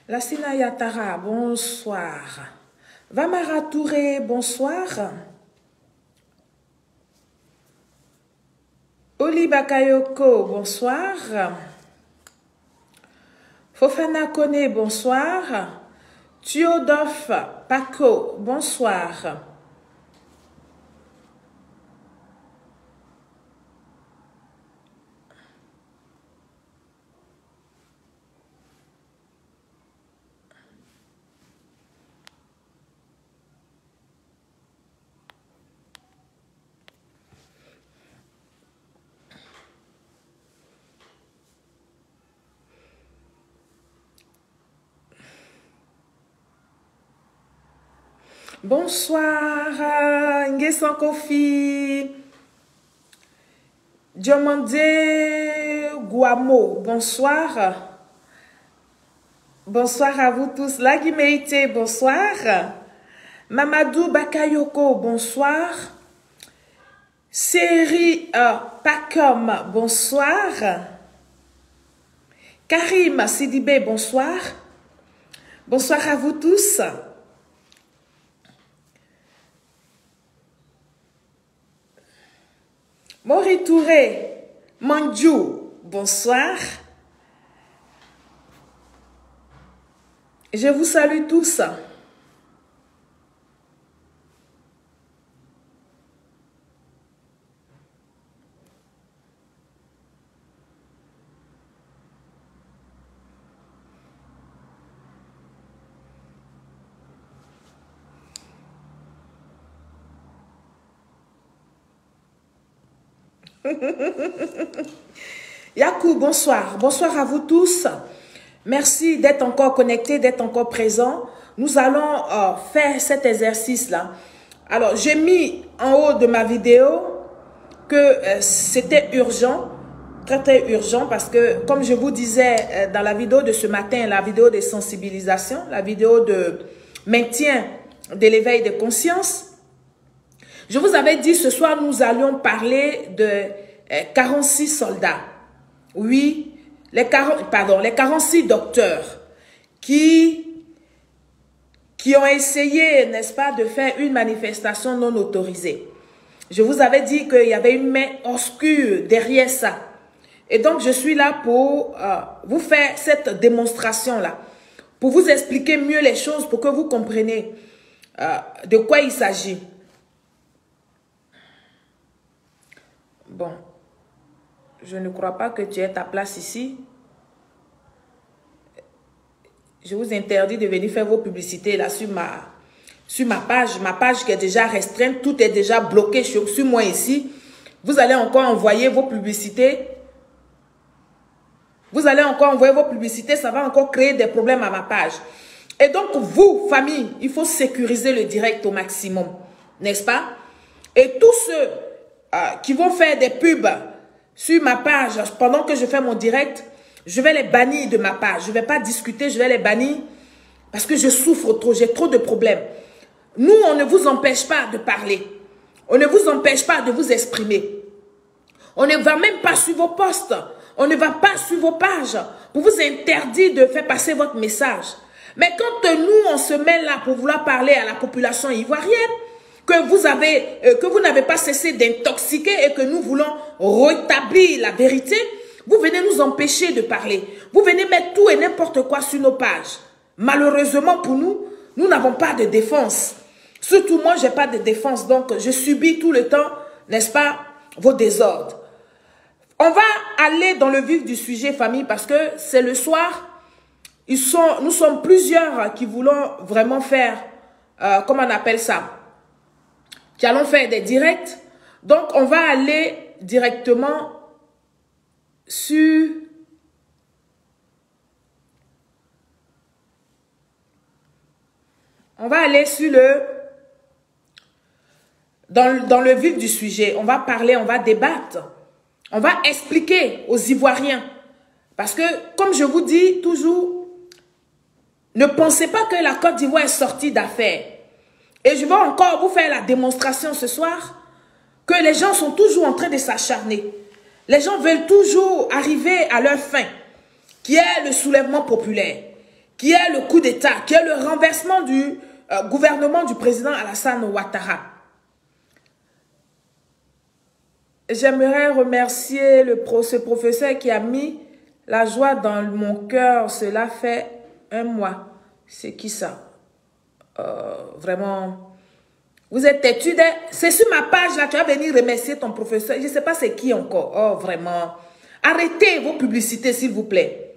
Lassina Yatara, bonsoir. Vamara Touré, bonsoir. Oli Bakayoko, bonsoir. Fofana Kone, bonsoir. Thiodof Paco, bonsoir. Bonsoir, Ngesan Kofi. Diomande Guamo, bonsoir. Bonsoir à vous tous. Lagimeite, bonsoir. Mamadou Bakayoko, bonsoir. Seri Pakom, bonsoir. Karim Sidibé, bonsoir. Bonsoir à vous tous. Mori Touré, Mandjou, bonsoir. Je vous salue tous. Yakou, bonsoir. Bonsoir à vous tous. Merci d'être encore connectés, d'être encore présents. Nous allons faire cet exercice-là. Alors, j'ai mis en haut de ma vidéo que c'était urgent, très très urgent, parce que, comme je vous disais dans la vidéo de ce matin, la vidéo de sensibilisation, la vidéo de maintien de l'éveil de conscience, je vous avais dit ce soir, nous allions parler de 46 soldats. Oui, les 46 docteurs qui ont essayé, n'est-ce pas, de faire une manifestation non autorisée. Je vous avais dit qu'il y avait une main obscure derrière ça. Et donc, je suis là pour vous faire cette démonstration-là, pour vous expliquer mieux les choses, pour que vous compreniez de quoi il s'agit. Bon, je ne crois pas que tu aies ta place ici. Je vous interdis de venir faire vos publicités là sur ma page qui est déjà restreinte. Tout est déjà bloqué sur moi ici. Vous allez encore envoyer vos publicités. Vous allez encore envoyer vos publicités. Ça va encore créer des problèmes à ma page. Et donc, vous, famille, il faut sécuriser le direct au maximum. N'est-ce pas? Et tous ceux qui vont faire des pubs sur ma page pendant que je fais mon direct, je vais les bannir de ma page. Je ne vais pas discuter, je vais les bannir parce que je souffre trop, j'ai trop de problèmes. Nous, on ne vous empêche pas de parler. On ne vous empêche pas de vous exprimer. On ne va même pas sur vos posts. On ne va pas sur vos pages pour vous interdire de faire passer votre message. Mais quand nous, on se met là pour vouloir parler à la population ivoirienne, que vous n'avez pas cessé d'intoxiquer et que nous voulons rétablir la vérité, vous venez nous empêcher de parler. Vous venez mettre tout et n'importe quoi sur nos pages. Malheureusement pour nous, nous n'avons pas de défense. Surtout moi, je n'ai pas de défense. Donc, je subis tout le temps, n'est-ce pas, vos désordres. On va aller dans le vif du sujet, famille, parce que c'est le soir. Nous sommes plusieurs qui voulons vraiment faire, comment on appelle ça, qui allons faire des directs. Donc, on va aller directement sur... On va aller sur le... Dans le vif du sujet. On va parler, on va débattre. On va expliquer aux Ivoiriens. Parce que, comme je vous dis toujours, ne pensez pas que la Côte d'Ivoire est sortie d'affaires. Et je vais encore vous faire la démonstration ce soir que les gens sont toujours en train de s'acharner. Les gens veulent toujours arriver à leur fin, qui est le soulèvement populaire, qui est le coup d'État, qui est le renversement du gouvernement du président Alassane Ouattara. J'aimerais remercier ce professeur qui a mis la joie dans mon cœur. Cela fait un mois. C'est qui ça? Vraiment, vous êtes têtu. C'est sur ma page là, tu vas venir remercier ton professeur. Je ne sais pas c'est qui encore. Oh, vraiment. Arrêtez vos publicités, s'il vous plaît.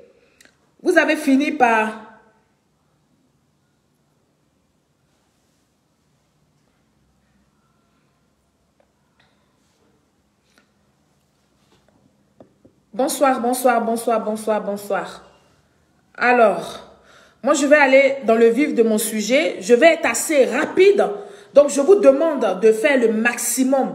Vous avez fini par... Bonsoir, bonsoir, bonsoir, bonsoir, bonsoir. Alors, moi je vais aller dans le vif de mon sujet. Je vais être assez rapide. Donc je vous demande de faire le maximum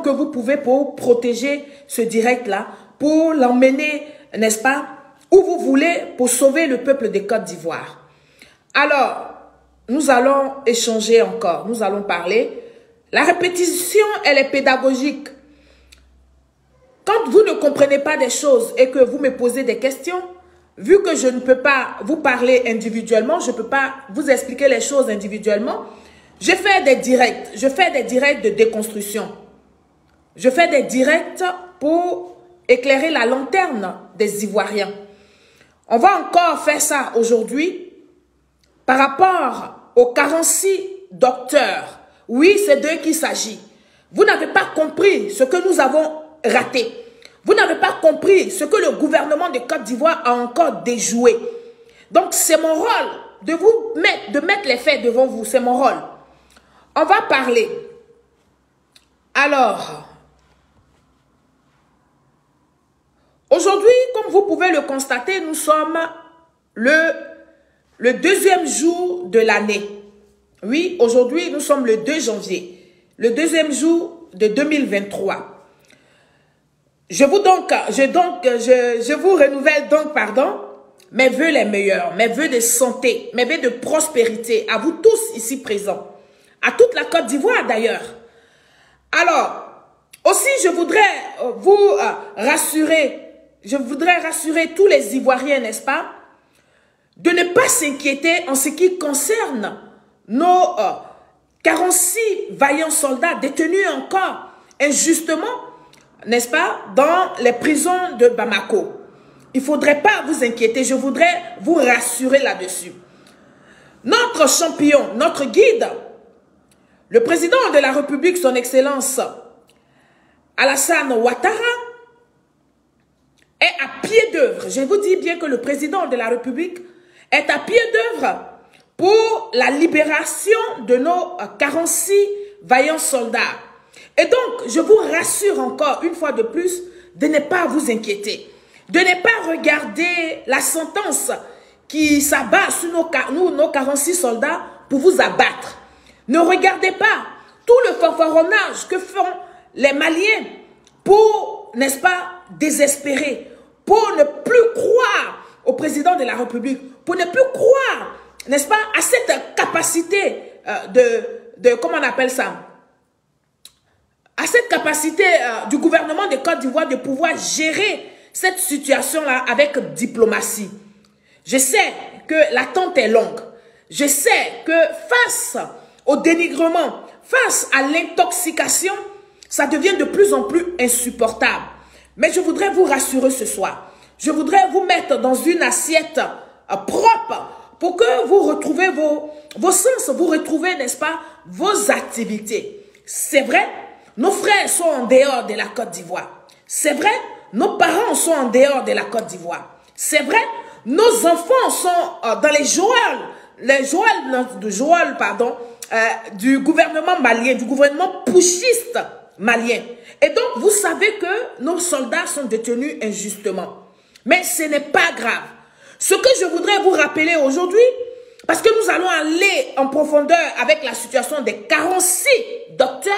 que vous pouvez pour protéger ce direct-là, pour l'emmener, n'est-ce pas, où vous voulez, pour sauver le peuple de Côte d'Ivoire. Alors, nous allons échanger encore, nous allons parler. La répétition, elle est pédagogique. Quand vous ne comprenez pas des choses et que vous me posez des questions, vu que je ne peux pas vous parler individuellement, je ne peux pas vous expliquer les choses individuellement, je fais des directs. Je fais des directs de déconstruction. Je fais des directs pour éclairer la lanterne des Ivoiriens. On va encore faire ça aujourd'hui par rapport aux 46 docteurs. Oui, c'est d'eux qu'il s'agit. Vous n'avez pas compris ce que nous avons raté. Vous n'avez pas compris ce que le gouvernement de Côte d'Ivoire a encore déjoué. Donc, c'est mon rôle de mettre les faits devant vous. C'est mon rôle. On va parler. Alors, aujourd'hui, comme vous pouvez le constater, nous sommes le deuxième jour de l'année. Oui, aujourd'hui, nous sommes le 2 janvier. Le deuxième jour de 2023. Je vous renouvelle donc, pardon, mes vœux les meilleurs, mes vœux de santé, mes vœux de prospérité à vous tous ici présents, à toute la Côte d'Ivoire d'ailleurs. Alors, aussi je voudrais vous rassurer, tous les Ivoiriens, n'est-ce pas, de ne pas s'inquiéter en ce qui concerne nos 46 vaillants soldats détenus encore injustement, n'est-ce pas, dans les prisons de Bamako. Il ne faudrait pas vous inquiéter, je voudrais vous rassurer là-dessus. Notre champion, notre guide, le président de la République, son Excellence Alassane Ouattara, est à pied d'œuvre. Je vous dis bien que le président de la République est à pied d'œuvre pour la libération de nos 46 vaillants soldats. Et donc, je vous rassure encore une fois de plus de ne pas vous inquiéter, de ne pas regarder la sentence qui s'abat sur nos 46 soldats pour vous abattre. Ne regardez pas tout le fanfaronnage que font les Maliens pour, n'est-ce pas, désespérer, pour ne plus croire au président de la République, pour ne plus croire, n'est-ce pas, à cette capacité comment on appelle ça, à cette capacité du gouvernement de Côte d'Ivoire de pouvoir gérer cette situation-là avec diplomatie. Je sais que l'attente est longue. Je sais que face au dénigrement, face à l'intoxication, ça devient de plus en plus insupportable. Mais je voudrais vous rassurer ce soir. Je voudrais vous mettre dans une assiette propre pour que vous retrouvez vos sens, vous retrouvez, n'est-ce pas, vos activités. C'est vrai, nos frères sont en dehors de la Côte d'Ivoire. C'est vrai, nos parents sont en dehors de la Côte d'Ivoire. C'est vrai, nos enfants sont dans les geôles, du gouvernement malien, du gouvernement putschiste malien. Et donc, vous savez que nos soldats sont détenus injustement. Mais ce n'est pas grave. Ce que je voudrais vous rappeler aujourd'hui, parce que nous allons aller en profondeur avec la situation des 46 docteurs,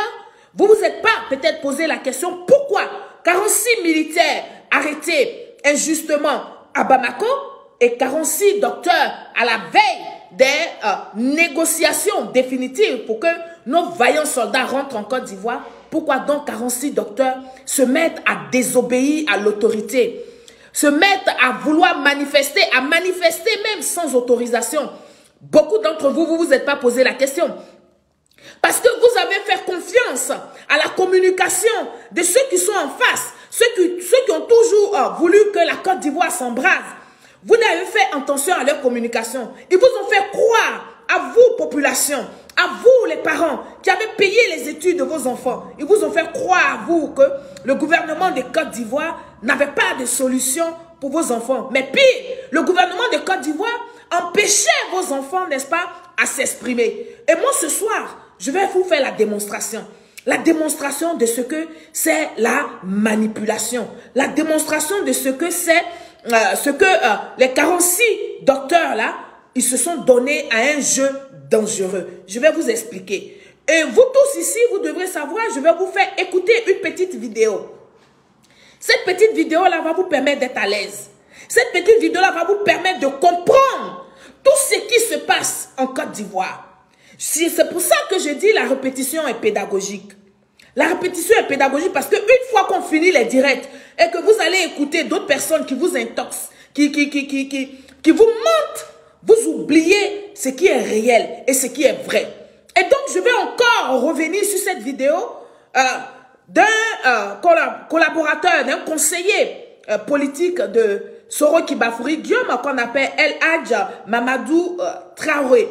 vous vous êtes pas peut-être posé la question pourquoi 46 militaires arrêtés injustement à Bamako et 46 docteurs à la veille des négociations définitives pour que nos vaillants soldats rentrent en Côte d'Ivoire. Pourquoi donc 46 docteurs se mettent à désobéir à l'autorité? se mettent à vouloir manifester, à manifester même sans autorisation. Beaucoup d'entre vous, vous êtes pas posé la question. Parce que vous avez fait confiance à la communication de ceux qui sont en face, ceux qui ont toujours voulu que la Côte d'Ivoire s'embrase. Vous n'avez fait attention à leur communication. Ils vous ont fait croire, à vous, population, à vous, les parents, qui avez payé les études de vos enfants. Ils vous ont fait croire, à vous, que le gouvernement de Côte d'Ivoire n'avait pas de solution pour vos enfants. Mais pire, le gouvernement de Côte d'Ivoire empêchait vos enfants, n'est-ce pas, à s'exprimer. Et moi, ce soir, je vais vous faire la démonstration. La démonstration de ce que c'est la manipulation. La démonstration de ce que c'est les 46 docteurs là, ils se sont donnés à un jeu dangereux. Je vais vous expliquer. Et vous tous ici, vous devrez savoir, je vais vous faire écouter une petite vidéo. Cette petite vidéo là va vous permettre d'être à l'aise. Cette petite vidéo là va vous permettre de comprendre tout ce qui se passe en Côte d'Ivoire. C'est pour ça que je dis la répétition est pédagogique. La répétition est pédagogique parce qu'une fois qu'on finit les directs et que vous allez écouter d'autres personnes qui vous intoxent, qui vous mentent, vous oubliez ce qui est réel et ce qui est vrai. Et donc, je vais encore revenir sur cette vidéo d'un collaborateur, d'un conseiller politique de Soro Kibafouri, Guillaume, qu'on appelle El Hadj Mamadou Traoré,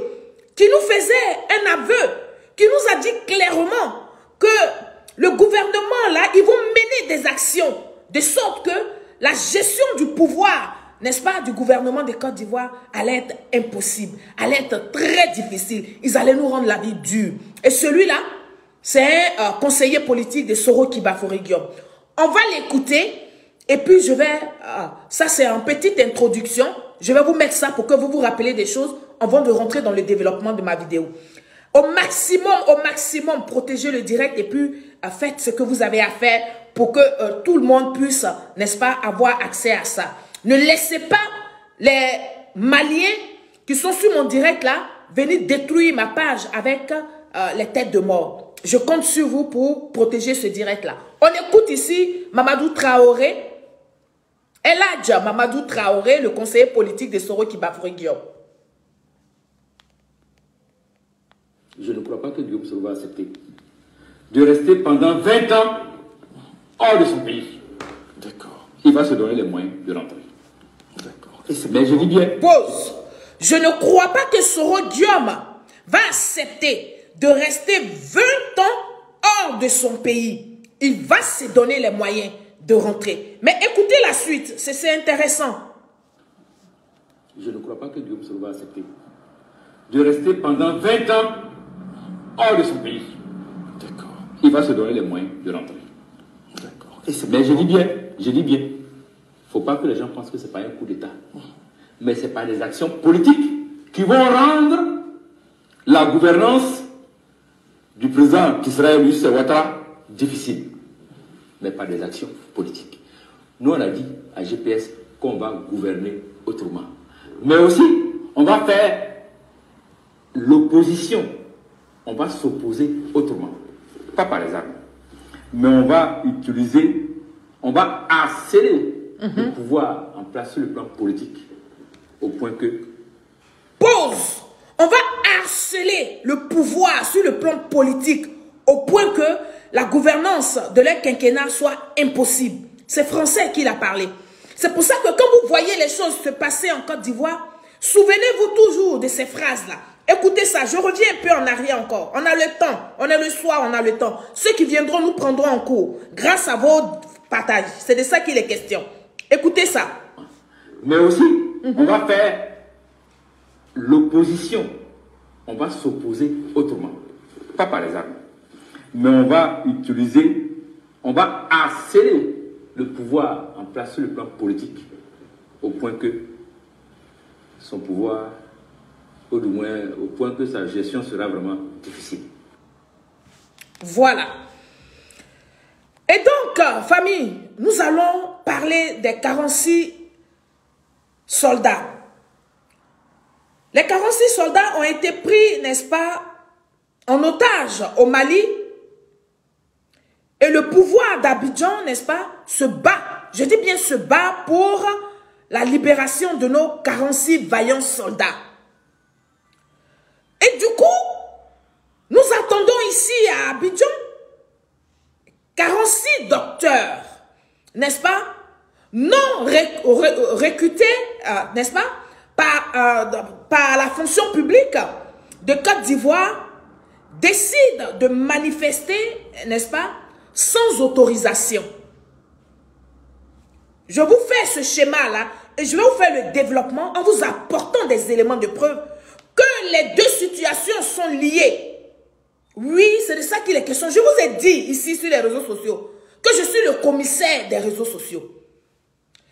qui nous faisait un aveu, qui nous a dit clairement que le gouvernement, là, ils vont mener des actions de sorte que la gestion du pouvoir, n'est-ce pas, du gouvernement de Côte d'Ivoire allait être impossible, allait être très difficile. Ils allaient nous rendre la vie dure. Et celui-là, c'est un conseiller politique de Soro Kibafouri Guillaume. On va l'écouter et puis je vais, ça c'est une petite introduction, je vais vous mettre ça pour que vous vous rappelez des choses avant de rentrer dans le développement de ma vidéo. Au maximum, protégez le direct et puis faites ce que vous avez à faire pour que tout le monde puisse, n'est-ce pas, avoir accès à ça. Ne laissez pas les Maliens qui sont sur mon direct là venir détruire ma page avec les têtes de mort. Je compte sur vous pour protéger ce direct là. On écoute ici Mamadou Traoré, El Hadj Mamadou Traoré, le conseiller politique de Soro Kibafouri Guillaume. Je ne crois pas que Guillaume Soro va accepter de rester pendant 20 ans hors de son pays. D'accord. Il va se donner les moyens de rentrer. D'accord. Mais je dis bien... Pause. Je ne crois pas que Soro Guillaume va accepter de rester 20 ans hors de son pays. Il va se donner les moyens de rentrer. Mais écoutez la suite, c'est intéressant. Je ne crois pas que Guillaume Soro va accepter de rester pendant 20 ans hors de son pays. D'accord. Il va se donner les moyens de rentrer. D'accord. Mais je dis bien, il ne faut pas que les gens pensent que ce n'est pas un coup d'État. Mais c'est par des actions politiques qui vont rendre la gouvernance du président qui sera élu, c'est Ouattara, difficile. Mais par des actions politiques. Nous, on a dit à GPS qu'on va gouverner autrement. Mais aussi, on va faire l'opposition. On va s'opposer autrement. Pas par les armes. Mais on va utiliser, on va harceler le pouvoir en place sur le plan politique. Au point que... Pause! On va harceler le pouvoir sur le plan politique au point que la gouvernance de leur quinquennat soit impossible. C'est Français qui l'a parlé. C'est pour ça que quand vous voyez les choses se passer en Côte d'Ivoire, souvenez-vous toujours de ces phrases-là. Écoutez ça, je reviens un peu en arrière encore. On a le temps, on est le soir, on a le temps. Ceux qui viendront nous prendront en cours grâce à vos partages. C'est de ça qu'il est question. Écoutez ça. Mais aussi, on va faire l'opposition. On va s'opposer autrement. Pas par les armes. Mais on va utiliser, on va harceler le pouvoir en place sur le plan politique. Au point que son pouvoir, au moins, au point que sa gestion sera vraiment difficile. Voilà. Et donc, famille, nous allons parler des 46 soldats. Les 46 soldats ont été pris, n'est-ce pas, en otage au Mali. Et le pouvoir d'Abidjan, n'est-ce pas, se bat je dis bien se bat pour la libération de nos 46 vaillants soldats. Et du coup, nous attendons ici à Abidjan 46 docteurs, n'est-ce pas, non recrutés, n'est-ce pas, par la fonction publique de Côte d'Ivoire, décident de manifester, n'est-ce pas, sans autorisation. Je vous fais ce schéma-là et je vais vous faire le développement en vous apportant des éléments de preuve que les deux situations sont liées. Oui, c'est de ça qu'il est question. Je vous ai dit ici sur les réseaux sociaux que je suis le commissaire des réseaux sociaux.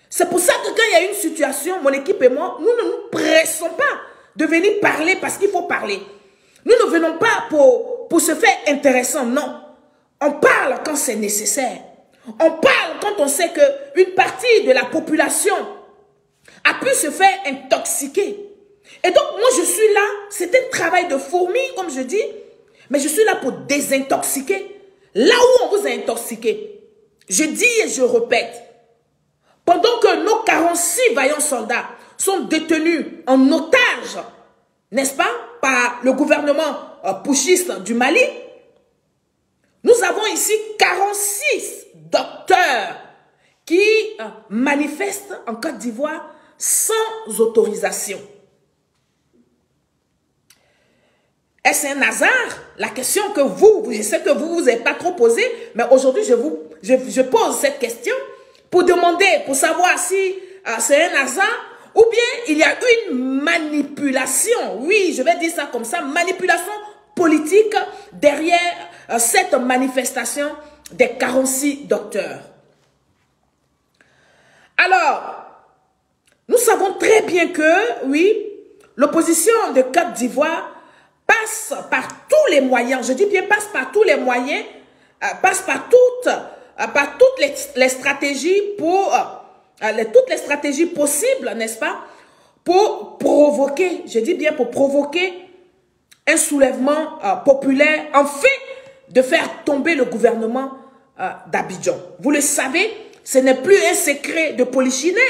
C'est pour ça que quand il y a une situation, mon équipe et moi, nous ne nous pressons pas de venir parler parce qu'il faut parler. Nous ne venons pas pour se faire intéressant, non. On parle quand c'est nécessaire. On parle quand on sait qu'une partie de la population a pu se faire intoxiquer. Et donc, moi, je suis là, c'est un travail de fourmi, comme je dis, mais je suis là pour désintoxiquer. Là où on vous a intoxiqué, je dis et je répète, pendant que nos 46 vaillants soldats sont détenus en otage, n'est-ce pas, par le gouvernement putschiste du Mali, nous avons ici 46 docteurs qui manifestent en Côte d'Ivoire sans autorisation. Est-ce un hasard? La question que je sais que vous n'avez pas trop posée, mais aujourd'hui je pose cette question pour demander, pour savoir si c'est un hasard ou bien il y a une manipulation, oui, je vais dire ça comme ça, manipulation politique derrière cette manifestation des 46 docteurs. Alors, nous savons très bien que, oui, l'opposition de Côte d'Ivoire passe par tous les moyens, je dis bien passe par tous les moyens, passe par toutes les stratégies toutes les stratégies possibles, n'est-ce pas, pour provoquer, je dis bien pour provoquer un soulèvement populaire, enfin de faire tomber le gouvernement d'Abidjan. Vous le savez, ce n'est plus un secret de polichinelle.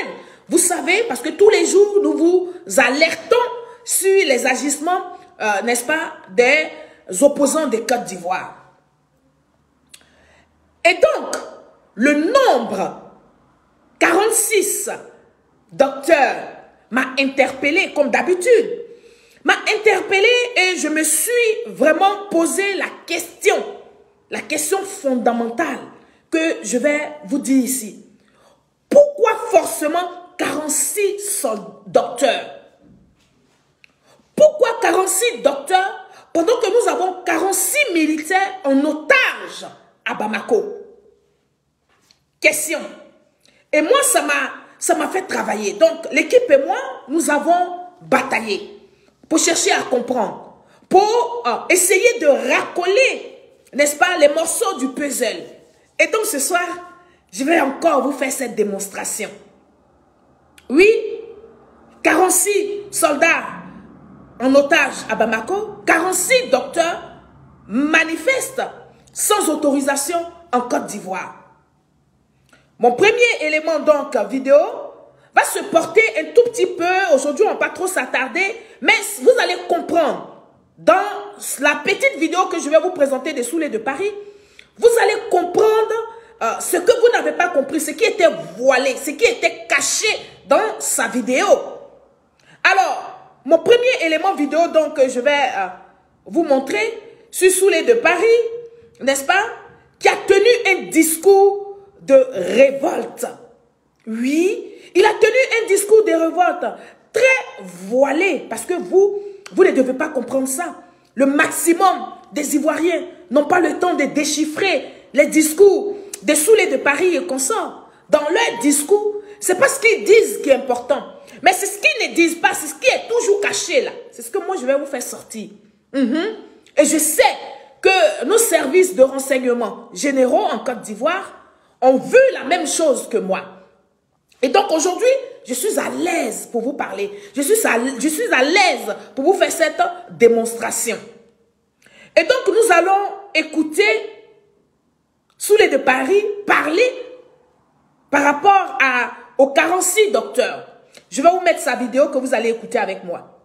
Vous savez, parce que tous les jours, nous vous alertons sur les agissements, n'est-ce pas, des opposants de Côte d'Ivoire. Et donc, le nombre 46 docteurs m'a interpellé comme d'habitude. M'a interpellé et je me suis vraiment posé la question fondamentale que je vais vous dire ici. Pourquoi forcément 46 docteurs? Pourquoi 46 docteurs pendant que nous avons 46 militaires en otage à Bamako? Question. Et moi, ça m'a fait travailler. Donc, l'équipe et moi, nous avons bataillé pour chercher à comprendre, pour essayer de racoler, n'est-ce pas, les morceaux du puzzle. Et donc, ce soir, je vais encore vous faire cette démonstration. Oui, 46 soldats en otage à Bamako, 46 docteurs manifestent sans autorisation en Côte d'Ivoire. Mon premier élément donc vidéo va se porter un tout petit peu, aujourd'hui on ne va pas trop s'attarder, mais vous allez comprendre dans la petite vidéo que je vais vous présenter des Soulés de Paris, vous allez comprendre ce que vous n'avez pas compris, ce qui était voilé, ce qui était caché dans sa vidéo. Alors, mon premier élément vidéo donc je vais vous montrer, sur Soulés de Paris, n'est-ce pas, qui a tenu un discours de révolte. Oui, il a tenu un discours de révolte très voilé parce que vous ne devez pas comprendre ça. Le maximum des Ivoiriens n'ont pas le temps de déchiffrer les discours des Soulés de Paris et consorts. Dans leur discours, c'est pas ce qu'ils disent qui est important, mais c'est ce qu'ils ne disent pas, c'est ce qui est toujours caché là. C'est ce que moi je vais vous faire sortir. Et je sais que nos services de renseignement généraux en Côte d'Ivoire ont vu la même chose que moi. Et donc aujourd'hui, je suis à l'aise pour vous parler. Je suis à l'aise pour vous faire cette démonstration. Et donc nous allons écouter Soulés de Paris parler par rapport aux 46 docteurs. Je vais vous mettre sa vidéo que vous allez écouter avec moi.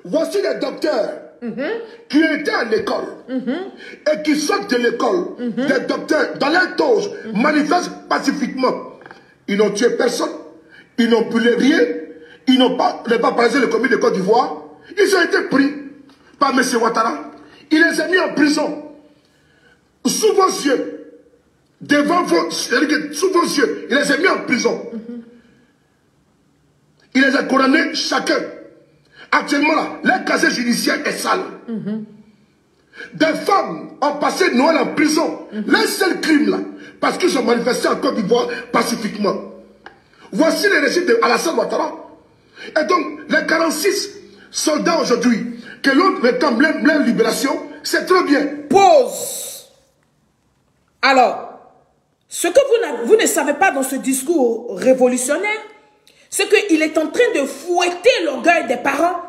Voici les docteurs qui étaient à l'école et qui sortent de l'école. Des docteurs, dans leur dose, manifestent pacifiquement. Ils n'ont tué personne, ils n'ont brûlé rien, ils n'ont pas paralysé le comité de Côte d'Ivoire. Ils ont été pris par M. Ouattara. Il les a mis en prison. Sous vos yeux, devant vos, sous vos yeux, il les a mis en prison. Il les a condamnés chacun. Actuellement, là, leur casier judiciaire est sale. Des femmes ont passé Noël en prison. Leur seul crime, là, parce qu'ils ont manifesté en Côte d'Ivoire pacifiquement. Voici les récits d'Alassane Ouattara. Et donc, les 46 soldats aujourd'hui, que l'autre réclame leur libération, c'est très bien. Pause. Alors, ce que vous ne savez pas dans ce discours révolutionnaire, c'est qu'il est en train de fouetter l'orgueil des parents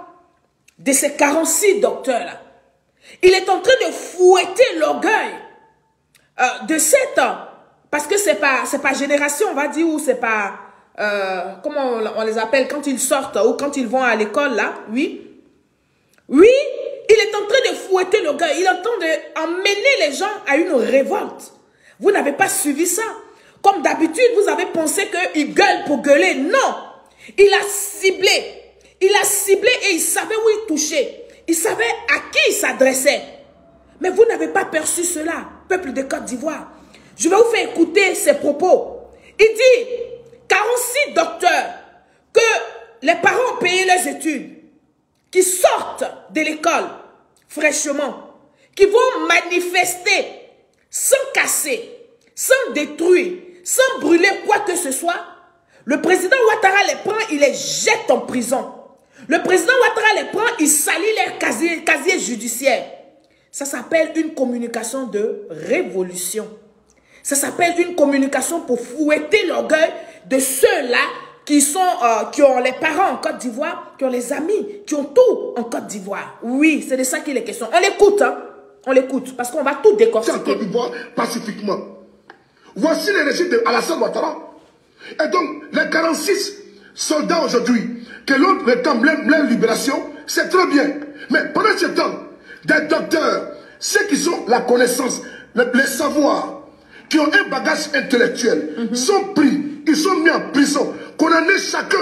de ces 46 docteurs-là. Il est en train de fouetter l'orgueil de cette... Parce que c'est pas génération, on va dire, ou c'est pas... comment on les appelle quand ils sortent ou quand ils vont à l'école, là, oui. Oui, il est en train de fouetter l'orgueil. Il est en train d'emmener les gens à une révolte. Vous n'avez pas suivi ça. Comme d'habitude, vous avez pensé qu'il gueule pour gueuler. Non. Il a ciblé. Il a ciblé et il savait où il touchait. Il savait à qui il s'adressait. Mais vous n'avez pas perçu cela, peuple de Côte d'Ivoire. Je vais vous faire écouter ses propos. Il dit, 46 docteurs que les parents ont payé leurs études, qui sortent de l'école fraîchement, qui vont manifester sans casser, sans détruire, sans brûler quoi que ce soit. Le président Ouattara les prend, il les jette en prison. Le président Ouattara les prend, il salit leur casier judiciaire. Ça s'appelle une communication de révolution. Ça s'appelle une communication pour fouetter l'orgueil de ceux-là qui ont les parents en Côte d'Ivoire, qui ont les amis, qui ont tout en Côte d'Ivoire. Oui, c'est de ça qu'il est question. On l'écoute, hein? On l'écoute, parce qu'on va tout décortiquer. En Côte d'Ivoire, pacifiquement. Voici les récits d'Alassane Ouattara. Et donc, les 46 soldats aujourd'hui, que l'autre réclame leur libération, c'est très bien. Mais pendant ce temps, des docteurs, ceux qui ont la connaissance, les savoirs, qui ont un bagage intellectuel, sont pris, ils sont mis en prison, condamnés chacun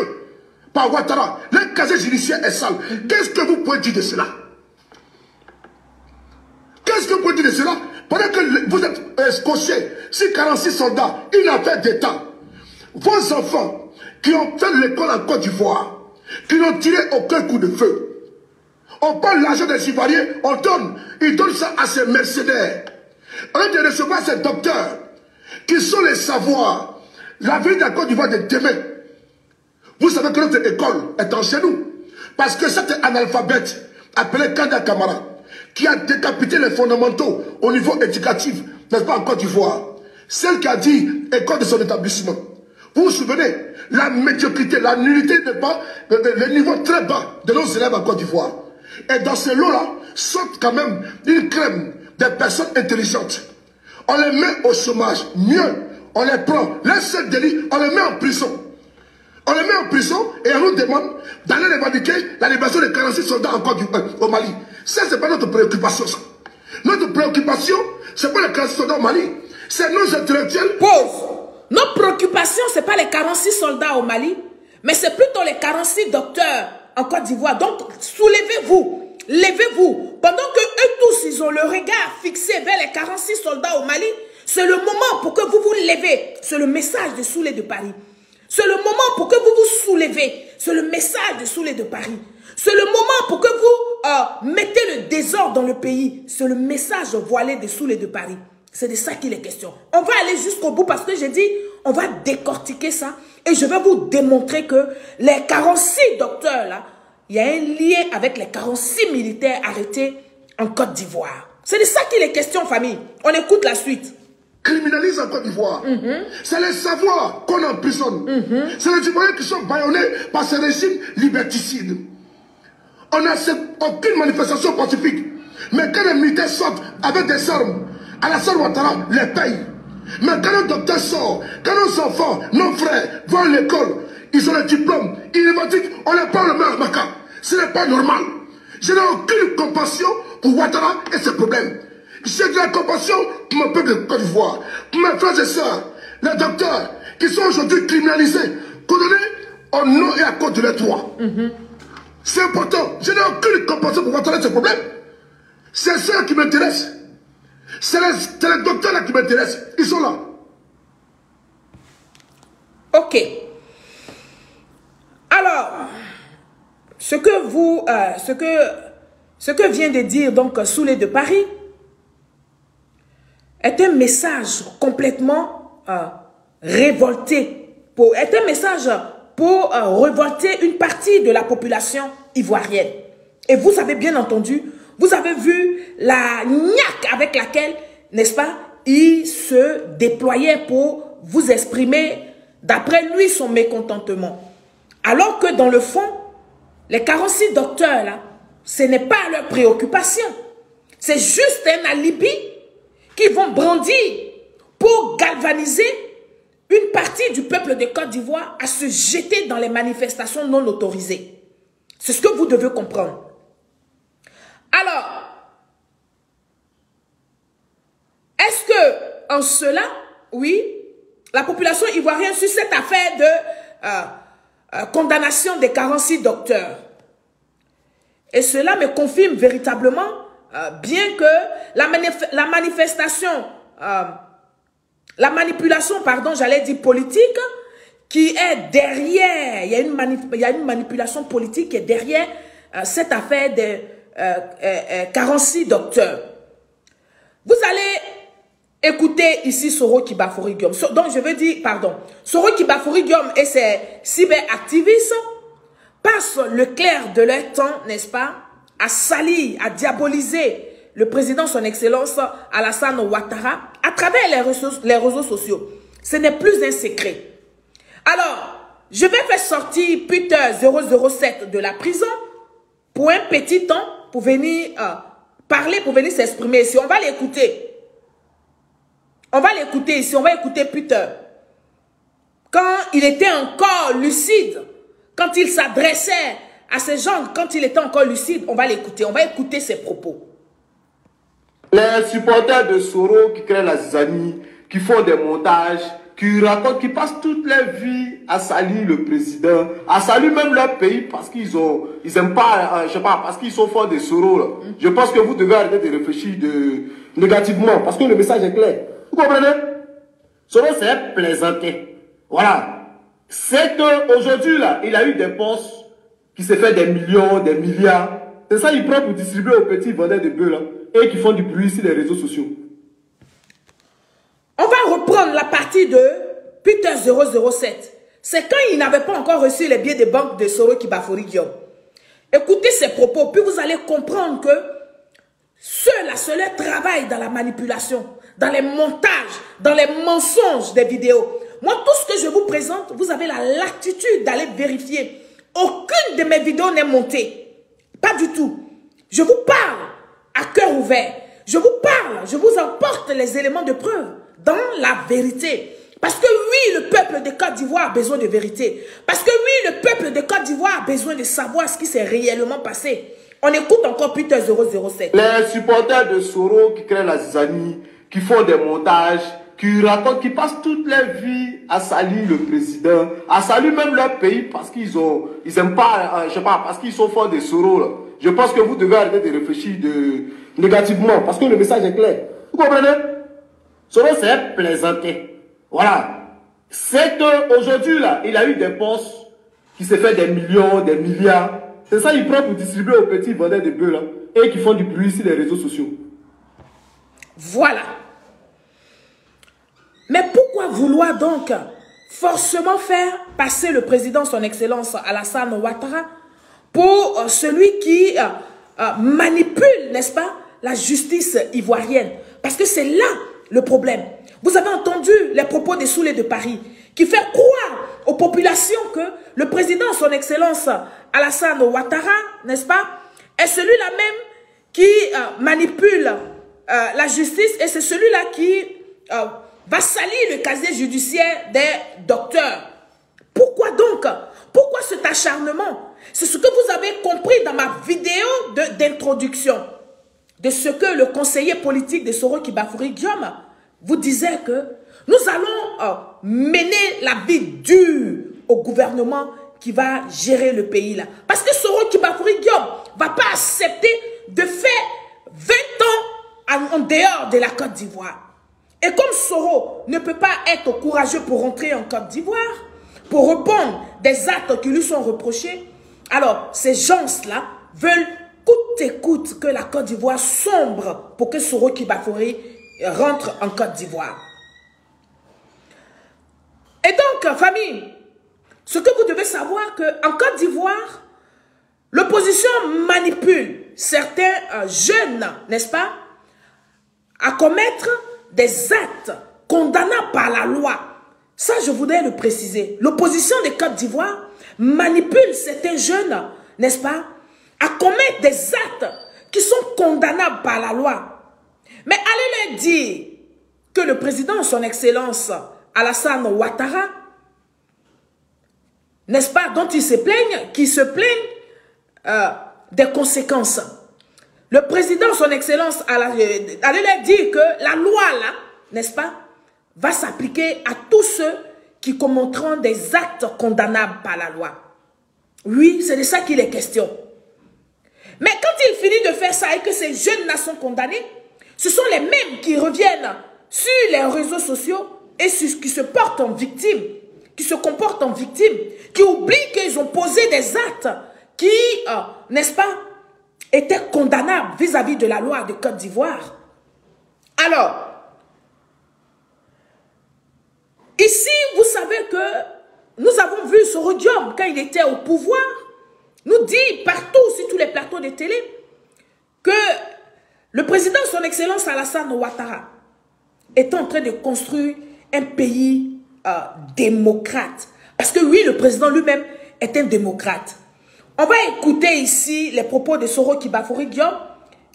par Ouattara. Leur casier judiciaire est sale. Qu'est-ce que vous pouvez dire de cela? Qu'est-ce que vous pouvez dire de cela? Pendant que vous êtes coché, si 46 soldats, une affaire d'État, vos enfants qui ont fait l'école en Côte d'Ivoire, qui n'ont tiré aucun coup de feu, on prend l'argent des Ivoiriens, on donne, ils donnent ça à ces mercenaires. On a de recevoir ces docteurs qui sont les savoirs, la vie de la Côte d'Ivoire de demain. Vous savez que notre école est en chez nous. Parce que cet analphabète appelé Kanda Kamara, qui a décapité les fondamentaux au niveau éducatif, n'est-ce pas, en Côte d'Ivoire, celle qui a dit école de son établissement. Vous vous souvenez, la médiocrité, la nullité n'est pas le niveau très bas de nos élèves en Côte d'Ivoire. Et dans ce lot-là, saute quand même une crème des personnes intelligentes. On les met au chômage. Mieux, on les prend. Les seuls délits, on les met en prison. On les met en prison et on nous demande d'aller revendiquer la libération des 46 soldats au Mali. Ça, c'est pas notre préoccupation, ça. Notre préoccupation, c'est pas les 46 soldats au Mali. C'est nos intellectuels. Pause. Notre préoccupation, c'est pas les 46 soldats au Mali, mais c'est plutôt les 46 docteurs en Côte d'Ivoire. Donc, soulevez-vous. Levez-vous. Pendant que eux tous, ils ont le regard fixé vers les 46 soldats au Mali, c'est le moment pour que vous vous levez. C'est le message de Soulé de Paris. C'est le moment pour que vous vous soulevez. C'est le message de Soulé de Paris. C'est le moment pour que vous mettez le désordre dans le pays. C'est le message voilé de Soulé de Paris. C'est de ça qu'il est question. On va aller jusqu'au bout parce que j'ai dit, on va décortiquer ça. Et je vais vous démontrer que les 46 docteurs là, il y a un lien avec les 46 militaires arrêtés en Côte d'Ivoire. C'est de ça qu'il est question, famille. On écoute la suite. Criminalise en Côte d'Ivoire. C'est les savoirs qu'on emprisonne. C'est les Ivoiriens qui sont bâillonnés par ce régime liberticide. On n'a aucune manifestation pacifique. Mais quand les militaires sortent avec des armes, Alassane Ouattara les paye. Mais quand un docteur sort, quand nos enfants, nos frères vont à l'école, ils ont le diplôme, innovatifs, on les parle le même maca. Ce n'est pas normal. Je n'ai aucune compassion pour Ouattara et ses problèmes. J'ai de la compassion pour mon peuple de Côte d'Ivoire, pour mes frères et sœurs, les docteurs qui sont aujourd'hui criminalisés, condamnés au nom et à cause de leurs droits. C'est important. Je n'ai aucune compassion pour Ouattara et ses problèmes. C'est ça qui m'intéresse. C'est les docteurs là qui m'intéressent. Ils sont là. Ok. Alors, ce que vient de dire donc Soulé de Paris est un message complètement révolté. Est un message pour révolter une partie de la population ivoirienne. Et vous avez bien entendu, vous avez vu la niaque avec laquelle, n'est-ce pas, il se déployait pour vous exprimer, d'après lui, son mécontentement. Alors que dans le fond, les 46 docteurs, là, ce n'est pas leur préoccupation. C'est juste un alibi qu'ils vont brandir pour galvaniser une partie du peuple de Côte d'Ivoire à se jeter dans les manifestations non autorisées. C'est ce que vous devez comprendre. Alors, est-ce que en cela, oui, la population ivoirienne sur cette affaire de condamnation des 46 docteurs, et cela me confirme véritablement, bien que la manipulation, pardon, j'allais dire politique, qui est derrière, il y a une manipulation politique qui est derrière cette affaire des 46 docteurs. Vous allez écouter ici Soro Kibafori Guillaume. Donc je veux dire, pardon, Soro Kibafori Guillaume et ses cyberactivistes passent le clair de leur temps, n'est-ce pas, à salir, à diaboliser le président, son excellence Alassane Ouattara, à travers les réseaux sociaux. Ce n'est plus un secret. Alors, je vais faire sortir Peter 007 de la prison pour un petit temps, pour venir parler, pour venir s'exprimer ici. On va l'écouter. On va l'écouter ici, on va écouter Peter. Quand il était encore lucide, quand il s'adressait à ces gens, quand il était encore lucide, on va l'écouter, on va écouter ses propos. Les supporters de Soro qui créent la zizanie, qui font des montages, qui racontent, qui passent toute leur vie à salir le président, à salir même leur pays parce qu'ils aiment pas, je sais pas, parce qu'ils sont forts de Soro. Là. Je pense que vous devez arrêter de réfléchir négativement parce que le message est clair. Vous comprenez? Soro, c'est plaisanter. Voilà. C'est qu'aujourd'hui, là, il a eu des postes qui se fait des millions, des milliards. C'est ça qu'il prend pour distribuer aux petits vendeurs de bœufs, là, et qui font du bruit sur les réseaux sociaux. On va reprendre la partie de Peter 007. C'est quand il n'avait pas encore reçu les billets de banque de Soro Kibafori Guillaume. Écoutez ses propos, puis vous allez comprendre que ceux-là, ceux-là travaillent dans la manipulation, dans les montages, dans les mensonges des vidéos. Moi, tout ce que je vous présente, vous avez la latitude d'aller vérifier. Aucune de mes vidéos n'est montée. Pas du tout. Je vous parle à cœur ouvert. Je vous parle, je vous apporte les éléments de preuve dans la vérité. Parce que oui, le peuple de Côte d'Ivoire a besoin de vérité. Parce que oui, le peuple de Côte d'Ivoire a besoin de savoir ce qui s'est réellement passé. On écoute encore Peter 007. Les supporters de Soro qui créent la zizanie, qui font des montages, qui racontent, qui passent toute leur vie à salir le président, à salir même leur pays parce qu'ils aiment pas, je sais pas, parce qu'ils sont forts de Soro. Là. Je pense que vous devez arrêter de réfléchir négativement parce que le message est clair. Vous comprenez? Soro, c'est plaisanter. Voilà. C'est qu'aujourd'hui, là, il a eu des postes qui se fait des millions, des milliards. C'est ça qu'il prend pour distribuer aux petits vendeurs de bœufs, là, et qui font du bruit sur les réseaux sociaux. Voilà. Mais pourquoi vouloir donc forcément faire passer le président, son excellence Alassane Ouattara, pour celui qui manipule, n'est-ce pas, la justice ivoirienne? Parce que c'est là le problème. Vous avez entendu les propos des Soulé de Paris, qui fait croire aux populations que le président, son excellence Alassane Ouattara, n'est-ce pas, est celui-là même qui manipule la justice, et c'est celui-là qui va salir le casier judiciaire des docteurs. Pourquoi donc? Pourquoi cet acharnement? C'est ce que vous avez compris dans ma vidéo d'introduction de ce que le conseiller politique de Soro Kibafoury Guillaume vous disait que nous allons mener la vie dure au gouvernement qui va gérer le pays là. Parce que Soro Kibafoury Guillaume ne va pas accepter de faire 20 ans en dehors de la Côte d'Ivoire. Et comme Soro ne peut pas être courageux pour rentrer en Côte d'Ivoire, pour répondre des actes qui lui sont reprochés, alors ces gens-là veulent coûte et coûte que la Côte d'Ivoire sombre pour que Soro Kibafoury rentre en Côte d'Ivoire. Et donc, famille, ce que vous devez savoir qu'en Côte d'Ivoire, l'opposition manipule certains jeunes, n'est-ce pas, à commettre des actes condamnables par la loi. Ça, je voudrais le préciser. L'opposition de Côte d'Ivoire manipule certains jeunes, n'est-ce pas, à commettre des actes qui sont condamnables par la loi. Mais allez leur dire que le président, son excellence Alassane Ouattara, n'est-ce pas, dont ils se plaignent, qui se plaignent des conséquences. Le président, son excellence, allez leur dire que la loi, là, n'est-ce pas, va s'appliquer à tous ceux qui commettront des actes condamnables par la loi. Oui, c'est de ça qu'il est question. Mais quand il finit de faire ça et que ces jeunes-là sont condamnés, ce sont les mêmes qui reviennent sur les réseaux sociaux et qui se portent en victime, qui se comportent en victime, qui oublient qu'ils ont posé des actes qui, n'est-ce pas, étaient condamnables vis-à-vis de la loi de Côte d'Ivoire. Alors, ici, vous savez que nous avons vu Soro Guillaume, quand il était au pouvoir, nous dit partout sur tous les plateaux de télé que le président, son excellence Alassane Ouattara, est en train de construire un pays démocrate. Parce que oui, le président lui-même est un démocrate. On va écouter ici les propos de Soro Kibafoury Guillaume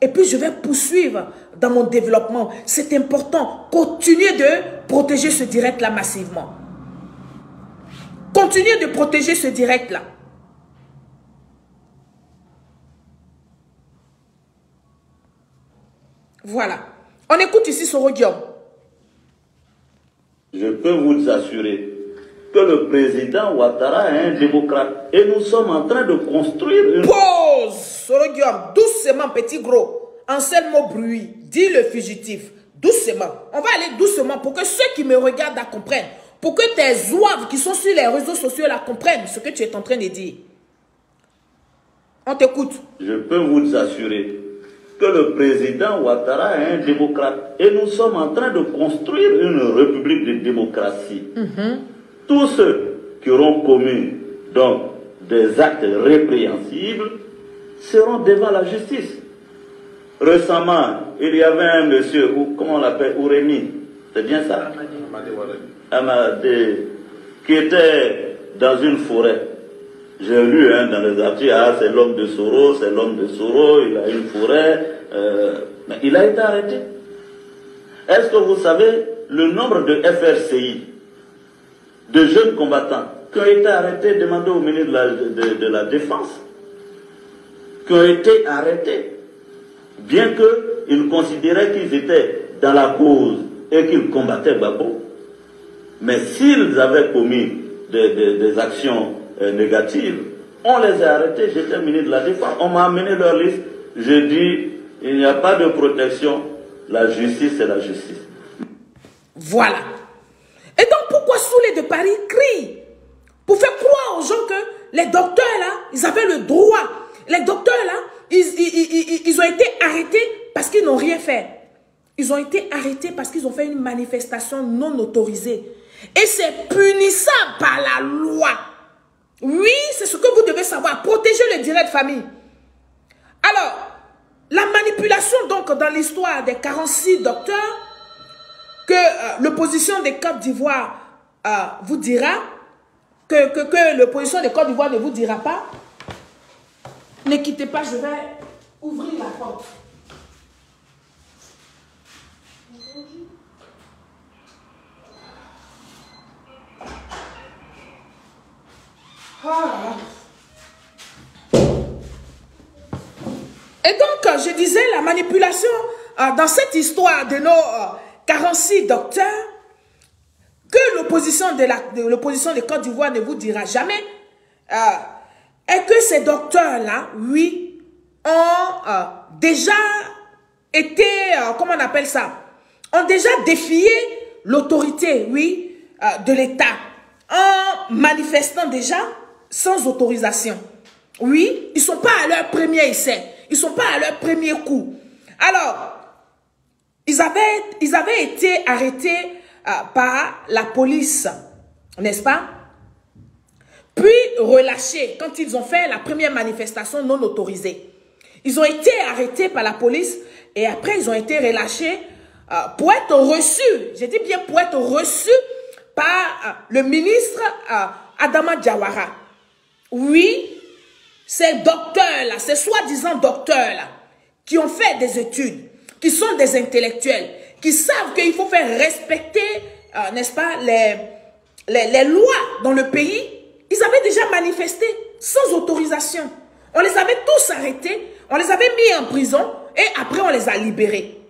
et puis je vais poursuivre dans mon développement. C'est important. Continuez de protéger ce direct-là massivement. Continuez de protéger ce direct-là. Voilà. On écoute ici Soro Guillaume. Je peux vous assurer que le président Ouattara est un démocrate. Et nous sommes en train de construire une... Pause, Soro Guillaume, doucement, petit gros. En seul mot bruit, dis le fugitif. Doucement. On va aller doucement pour que ceux qui me regardent la comprennent. Pour que tes zouaves qui sont sur les réseaux sociaux la comprennent ce que tu es en train de dire. On t'écoute. Je peux vous assurer que le président Ouattara est un démocrate. Et nous sommes en train de construire une république de démocratie. Tous ceux qui auront commis donc des actes répréhensibles seront devant la justice. Récemment, il y avait un monsieur, comment on l'appelle, Ouremi, c'est bien ça? Amadé, qui était dans une forêt. J'ai lu dans les articles, c'est l'homme de Soro, c'est l'homme de Soro, il a une forêt, mais il a été arrêté. Est-ce que vous savez le nombre de FRCI, de jeunes combattants, qui ont été arrêtés, demandés au ministre de la Défense, qui ont été arrêtés, bien qu'ils considéraient qu'ils étaient dans la cause et qu'ils combattaient Gbagbo, mais s'ils avaient commis des actions négatives, on les a arrêtés. J'étais ministre de la Défense, on m'a amené leur liste, je dis, il n'y a pas de protection, la justice c'est la justice. Voilà. Et donc pourquoi Soulé de Paris crie pour faire croire aux gens que les docteurs là, ils avaient le droit. Les docteurs là, ils ont été arrêtés parce qu'ils n'ont rien fait. Ils ont été arrêtés parce qu'ils ont fait une manifestation non autorisée. Et c'est punissable par la loi. Oui, c'est ce que vous devez savoir. Protéger le direct famille. Alors, la manipulation donc dans l'histoire des 46 docteurs que l'opposition des Côte d'Ivoire vous dira, que l'opposition des Côte d'Ivoire ne vous dira pas. Ne quittez pas, je vais ouvrir la porte. je disais, la manipulation dans cette histoire de nos 46 docteurs, que l'opposition de Côte d'Ivoire ne vous dira jamais, est que ces docteurs-là, oui, ont déjà été, comment on appelle ça, ont déjà défié l'autorité, oui, de l'État, en manifestant déjà sans autorisation. Oui, ils ne sont pas à leur premier essai, ils ne sont pas à leur premier coup. Alors, ils avaient été arrêtés par la police, n'est-ce pas? Puis relâchés quand ils ont fait la première manifestation non autorisée. Ils ont été arrêtés par la police et après ils ont été relâchés pour être reçus, j'ai dit bien pour être reçus par le ministre Adama Diawara. Oui, ces docteurs-là, ces soi-disant docteurs-là, qui ont fait des études, qui sont des intellectuels, qui savent qu'il faut faire respecter, n'est-ce pas, les lois dans le pays, ils avaient déjà manifesté sans autorisation. On les avait tous arrêtés, on les avait mis en prison et après on les a libérés.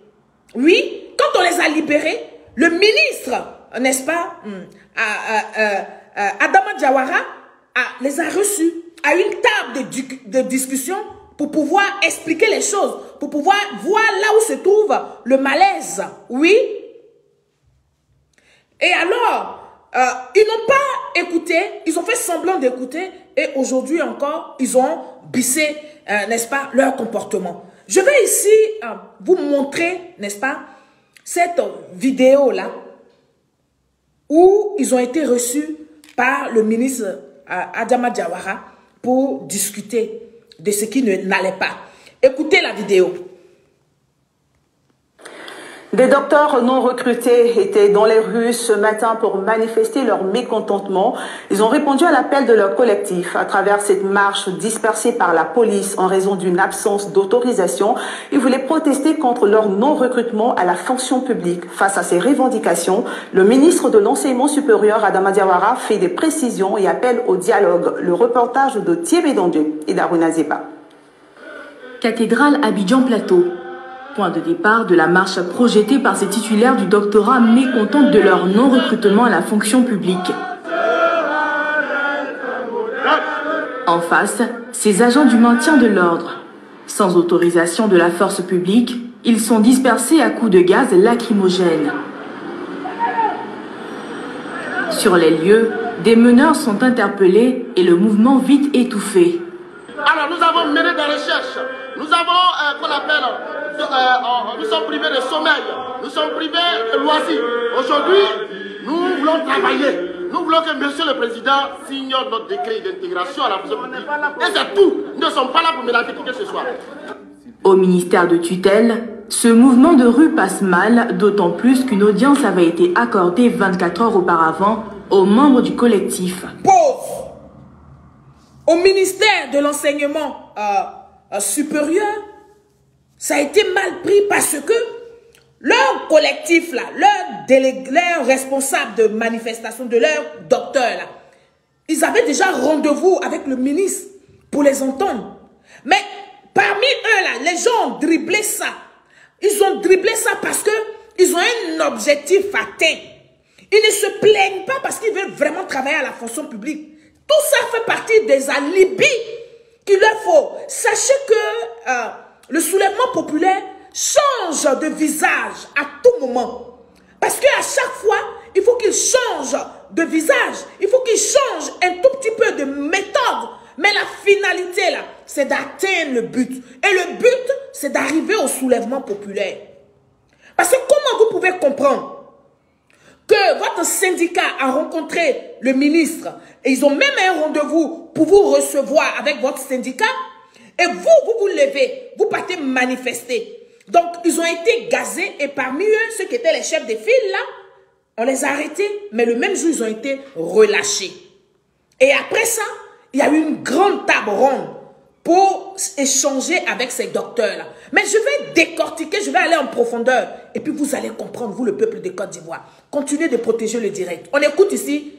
Oui, quand on les a libérés, le ministre, n'est-ce pas, Adama Diawara les a reçus à une table de discussion pour pouvoir expliquer les choses, pour pouvoir voir là où se trouve le malaise. Oui. Et alors, ils n'ont pas écouté, ils ont fait semblant d'écouter et aujourd'hui encore, ils ont bissé, n'est-ce pas, leur comportement. Je vais ici vous montrer, n'est-ce pas, cette vidéo-là où ils ont été reçus par le ministre Adama Diawara pour discuter de ce qui n'allait pas. Écoutez la vidéo. Des docteurs non recrutés étaient dans les rues ce matin pour manifester leur mécontentement. Ils ont répondu à l'appel de leur collectif à travers cette marche dispersée par la police en raison d'une absence d'autorisation. Ils voulaient protester contre leur non-recrutement à la fonction publique. Face à ces revendications, le ministre de l'Enseignement supérieur Adama Diawara fait des précisions et appelle au dialogue. Le reportage de Thierry Dondé et d'Aruna Zeba. Cathédrale Abidjan Plateau. Point de départ de la marche projetée par ces titulaires du doctorat mécontents de leur non-recrutement à la fonction publique. En face, ces agents du maintien de l'ordre. Sans autorisation de la force publique, ils sont dispersés à coups de gaz lacrymogène. Sur les lieux, des meneurs sont interpellés et le mouvement vite étouffé. Alors nous avons mené des recherches, nous avons, nous sommes privés de sommeil, nous sommes privés de loisirs. Aujourd'hui, nous voulons travailler. Nous voulons que Monsieur le Président signe notre décret d'intégration à la fonction publique. Et c'est tout. Nous ne sommes pas là pour mélanger qui que ce soit. Au ministère de tutelle, ce mouvement de rue passe mal, d'autant plus qu'une audience avait été accordée 24 heures auparavant aux membres du collectif. Pauvre. Au ministère de l'enseignement supérieur, ça a été mal pris parce que leur collectif, là, leur responsable de manifestation, de leur docteur, là, ils avaient déjà rendez-vous avec le ministre pour les entendre. Mais parmi eux, là, les gens ont dribblé ça. Ils ont dribblé ça parce qu'ils ont un objectif atteint. Ils ne se plaignent pas parce qu'ils veulent vraiment travailler à la fonction publique. Tout ça fait partie des alibis qu'il leur faut. Sachez que le soulèvement populaire change de visage à tout moment. Parce qu'à chaque fois, il faut qu'il change de visage. Il faut qu'il change un tout petit peu de méthode. Mais la finalité, là, c'est d'atteindre le but. Et le but, c'est d'arriver au soulèvement populaire. Parce que comment vous pouvez comprendre que votre syndicat a rencontré le ministre et ils ont même un rendez-vous pour vous recevoir avec votre syndicat et vous levez, vous partez manifester. Donc, ils ont été gazés et parmi eux, ceux qui étaient les chefs de file là, on les a arrêtés, mais le même jour, ils ont été relâchés. Et après ça, il y a eu une grande table ronde pour échanger avec ces docteurs-là. Mais je vais décortiquer, je vais aller en profondeur. Et puis vous allez comprendre, vous le peuple de Côte d'Ivoire. Continuez de protéger le direct. On écoute ici,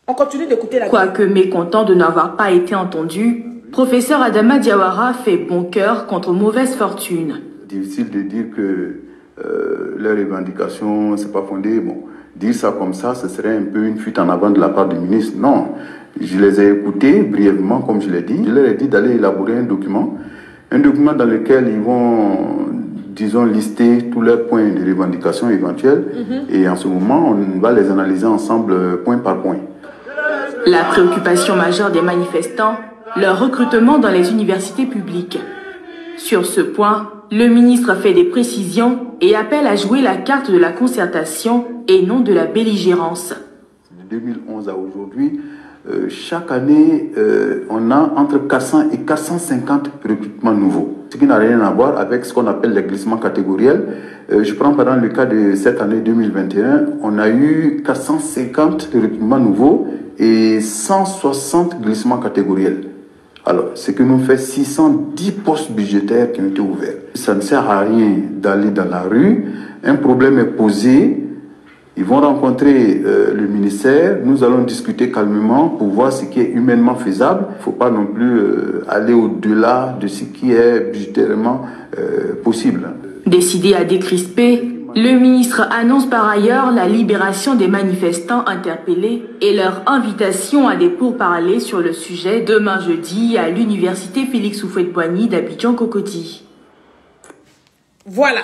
on continue d'écouter la vidéo. Quoique mécontent de n'avoir pas été entendu, Professeur Adama Diawara fait bon cœur contre mauvaise fortune. Difficile de dire que leurs revendications, c'est pas fondé. Bon, dire ça comme ça, ce serait un peu une fuite en avant de la part du ministre. Non, je les ai écoutés brièvement, comme je l'ai dit. Je leur ai dit d'aller élaborer un document dans lequel ils vont, disons, lister tous leurs points de revendication éventuels. Et en ce moment, on va les analyser ensemble point par point. La préoccupation majeure des manifestants, leur recrutement dans les universités publiques. Sur ce point, le ministre fait des précisions et appelle à jouer la carte de la concertation et non de la belligérance. De 2011 à aujourd'hui, chaque année, on a entre 400 et 450 recrutements nouveaux. Ce qui n'a rien à voir avec ce qu'on appelle les glissements catégoriels. Je prends par exemple le cas de cette année 2021, on a eu 450 recrutements nouveaux et 160 glissements catégoriels. Alors, ce que nous fait 610 postes budgétaires qui ont été ouverts. Ça ne sert à rien d'aller dans la rue. Un problème est posé. Ils vont rencontrer le ministère. Nous allons discuter calmement pour voir ce qui est humainement faisable. Il ne faut pas non plus aller au-delà de ce qui est budgétairement possible. Décidé à décrisper, le ministre annonce par ailleurs la libération des manifestants interpellés et leur invitation à des pourparlers sur le sujet demain jeudi à l'université Félix Houphouët-Boigny d'Abidjan-Cocody. Voilà.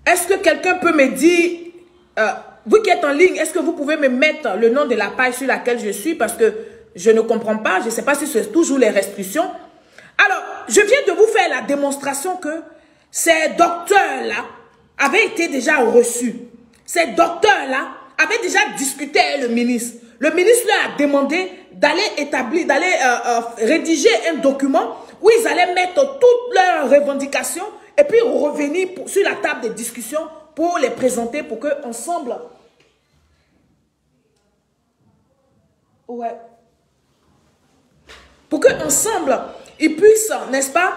Est-ce que quelqu'un peut me dire, vous qui êtes en ligne, est-ce que vous pouvez me mettre le nom de la page sur laquelle je suis parce que je ne comprends pas, je ne sais pas si c'est toujours les restrictions. Alors, je viens de vous faire la démonstration que ces docteurs-là avaient été déjà reçus. Ces docteurs-là avaient déjà discuté avec le ministre. Le ministre leur a demandé d'aller rédiger un document où ils allaient mettre toutes leurs revendications et puis revenir sur la table de discussion pour les présenter pour que ensemble, ils puissent, n'est-ce pas,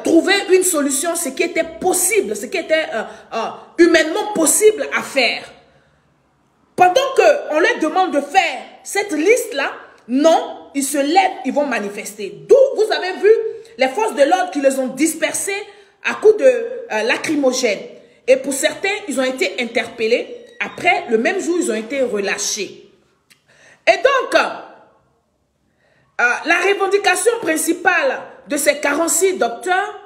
trouver une solution, ce qui était possible, ce qui était humainement possible à faire. Pendant qu'on leur demande de faire cette liste-là, non, ils se lèvent, ils vont manifester. D'où vous avez vu les forces de l'ordre qui les ont dispersés à coups de lacrymogènes. Et pour certains, ils ont été interpellés. Après, le même jour, ils ont été relâchés. Et donc, la revendication principale de ces 46 docteurs,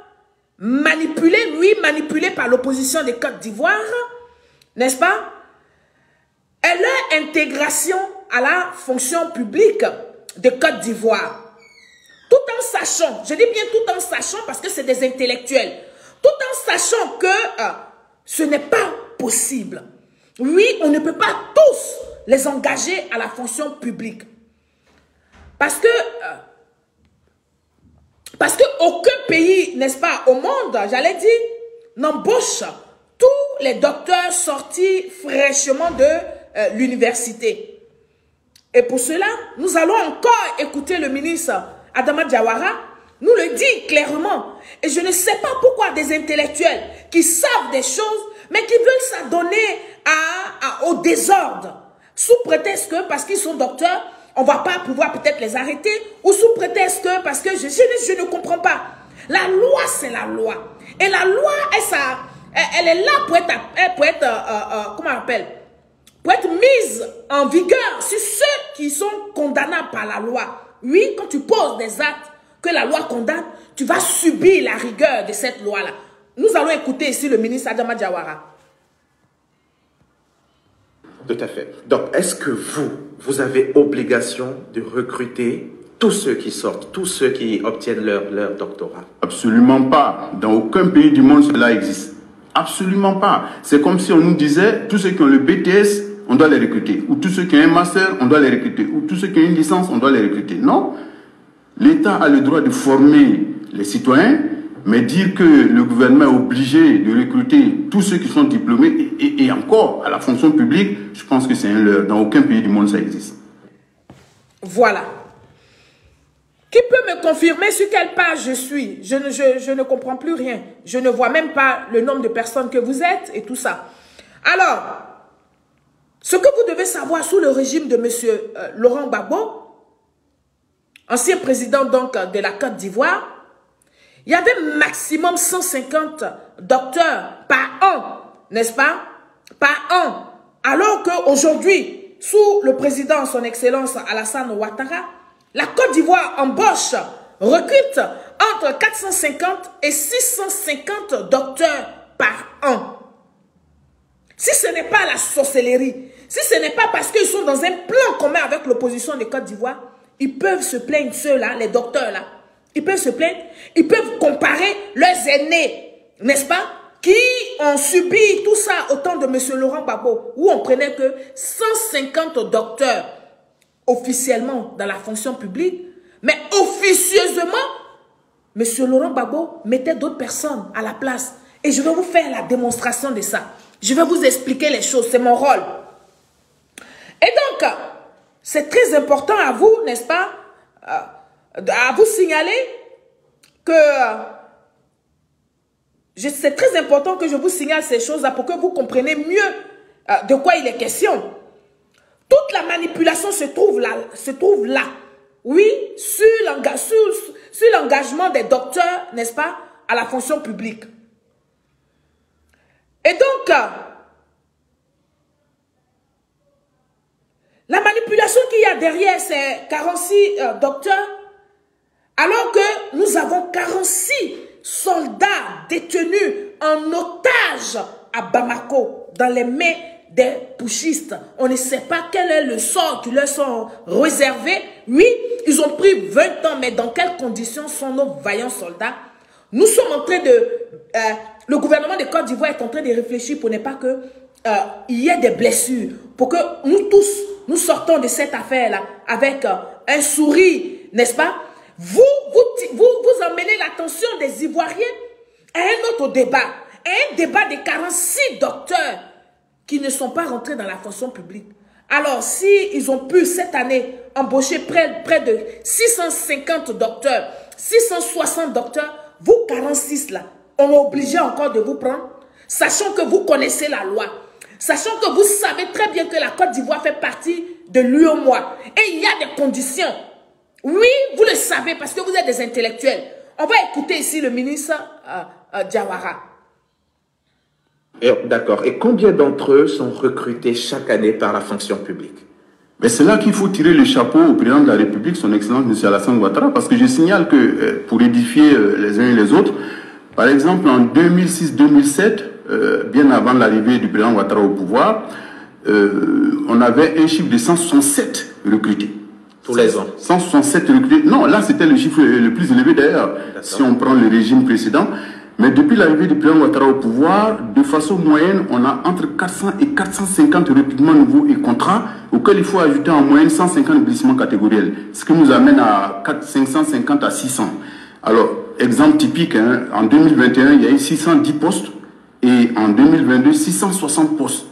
manipulés par l'opposition de Côte d'Ivoire, n'est-ce pas, est leur intégration à la fonction publique de Côte d'Ivoire. Tout en sachant, je dis bien tout en sachant parce que c'est des intellectuels, tout en sachant que ce n'est pas possible. Oui, on ne peut pas tous les engager à la fonction publique. Parce que aucun pays, n'est-ce pas, au monde, j'allais dire, n'embauche tous les docteurs sortis fraîchement de l'université. Et pour cela, nous allons encore écouter le ministre Adama Diawara nous le dit clairement. Et je ne sais pas pourquoi des intellectuels qui savent des choses, mais qui veulent s'adonner au désordre, sous prétexte que parce qu'ils sont docteurs, on ne va pas pouvoir peut-être les arrêter, ou sous prétexte que, parce que je ne comprends pas. La loi, c'est la loi. Et la loi, elle est là pour être comment on appelle, pour être mise en vigueur sur ceux qui sont condamnables par la loi. Oui, quand tu poses des actes que la loi condamne, tu vas subir la rigueur de cette loi-là. Nous allons écouter ici le ministre Adama Diawara. Tout à fait. Donc, est-ce que vous avez obligation de recruter tous ceux qui sortent, tous ceux qui obtiennent leur doctorat? Absolument pas. Dans aucun pays du monde, cela existe. Absolument pas. C'est comme si on nous disait, tous ceux qui ont le BTS, on doit les recruter. Ou tous ceux qui ont un master, on doit les recruter. Ou tous ceux qui ont une licence, on doit les recruter. Non. L'État a le droit de former les citoyens, mais dire que le gouvernement est obligé de recruter tous ceux qui sont diplômés et encore à la fonction publique, je pense que c'est un leurre. Dans aucun pays du monde, ça existe. Voilà. Qui peut me confirmer sur quelle page je suis? Je ne comprends plus rien. Je ne vois même pas le nombre de personnes que vous êtes et tout ça. Alors, ce que vous devez savoir sous le régime de M. Laurent Gbagbo, ancien président donc de la Côte d'Ivoire, il y avait maximum 150 docteurs par an, n'est-ce pas? Par an. Alors qu'aujourd'hui, sous le président, son excellence Alassane Ouattara, la Côte d'Ivoire embauche, recrute entre 450 et 650 docteurs par an. Si ce n'est pas la sorcellerie, si ce n'est pas parce qu'ils sont dans un plan commun avec l'opposition de Côte d'Ivoire, ils peuvent se plaindre, ceux-là, les docteurs-là. Ils peuvent se plaindre, ils peuvent comparer leurs aînés, n'est-ce pas, qui ont subi tout ça au temps de M. Laurent Gbagbo, où on prenait que 150 docteurs officiellement dans la fonction publique, mais officieusement, M. Laurent Gbagbo mettait d'autres personnes à la place. Et je vais vous faire la démonstration de ça. Je vais vous expliquer les choses, c'est mon rôle. Et donc, c'est très important à vous, n'est-ce pas, à vous signaler que c'est très important que je vous signale ces choses-là pour que vous compreniez mieux de quoi il est question. Toute la manipulation se trouve là. Oui, sur l'engagement des docteurs, n'est-ce pas, à la fonction publique. Et donc, la manipulation qu'il y a derrière ces 46 docteurs, alors que nous avons 46 soldats détenus en otage à Bamako, dans les mains des putschistes. On ne sait pas quel est le sort qui leur sont réservés. Oui, ils ont pris 20 ans, mais dans quelles conditions sont nos vaillants soldats? Nous sommes en train de... le gouvernement de Côte d'Ivoire est en train de réfléchir pour ne pas que il y ait des blessures. Pour que nous tous, nous sortons de cette affaire-là avec un sourire, n'est-ce pas? Vous emmenez l'attention des Ivoiriens à un autre débat. À un débat de 46 docteurs qui ne sont pas rentrés dans la fonction publique. Alors, si ils ont pu cette année embaucher près de 650 docteurs, 660 docteurs, vous 46 là, on est obligé encore de vous prendre, sachant que vous connaissez la loi, sachant que vous savez très bien que la Côte d'Ivoire fait partie de l'UEMOA. Et il y a des conditions. Oui, vous le savez parce que vous êtes des intellectuels. On va écouter ici le ministre Diawara. D'accord. Et combien d'entre eux sont recrutés chaque année par la fonction publique? Mais c'est là qu'il faut tirer le chapeau au président de la République, son Excellence M. Alassane Ouattara, parce que je signale que, pour édifier les uns et les autres, par exemple en 2006-2007, bien avant l'arrivée du président Ouattara au pouvoir, on avait un chiffre de 167 recrutés. Tous les ans. 167 recrutés. Non, là c'était le chiffre le plus élevé d'ailleurs, si on prend le régime précédent. Mais depuis l'arrivée du président Ouattara au pouvoir, de façon moyenne, on a entre 400 et 450 recrutements nouveaux et contrats, auxquels il faut ajouter en moyenne 150 glissements catégoriels, ce qui nous amène à 550 à 600. Alors, exemple typique, hein, en 2021, il y a eu 610 postes, et en 2022, 660 postes.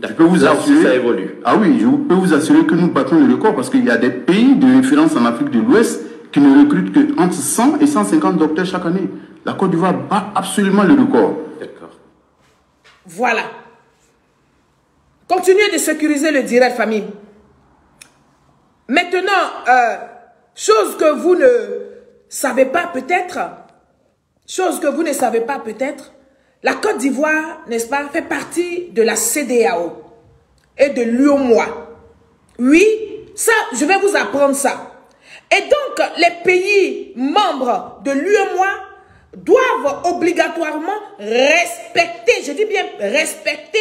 Je peux vous assurer, ça évolue. Ah oui, je peux vous assurer que nous battons le record, parce qu'il y a des pays de référence en Afrique de l'Ouest qui ne recrutent que entre 100 et 150 docteurs chaque année. La Côte d'Ivoire bat absolument le record. D'accord. Voilà. Continuez de sécuriser le direct, famille. Maintenant, chose que vous ne savez pas peut-être, la Côte d'Ivoire, n'est-ce pas, fait partie de la CEDEAO et de l'UEMOA. Oui, ça, je vais vous apprendre ça. Et donc, les pays membres de l'UEMOA doivent obligatoirement respecter, je dis bien respecter,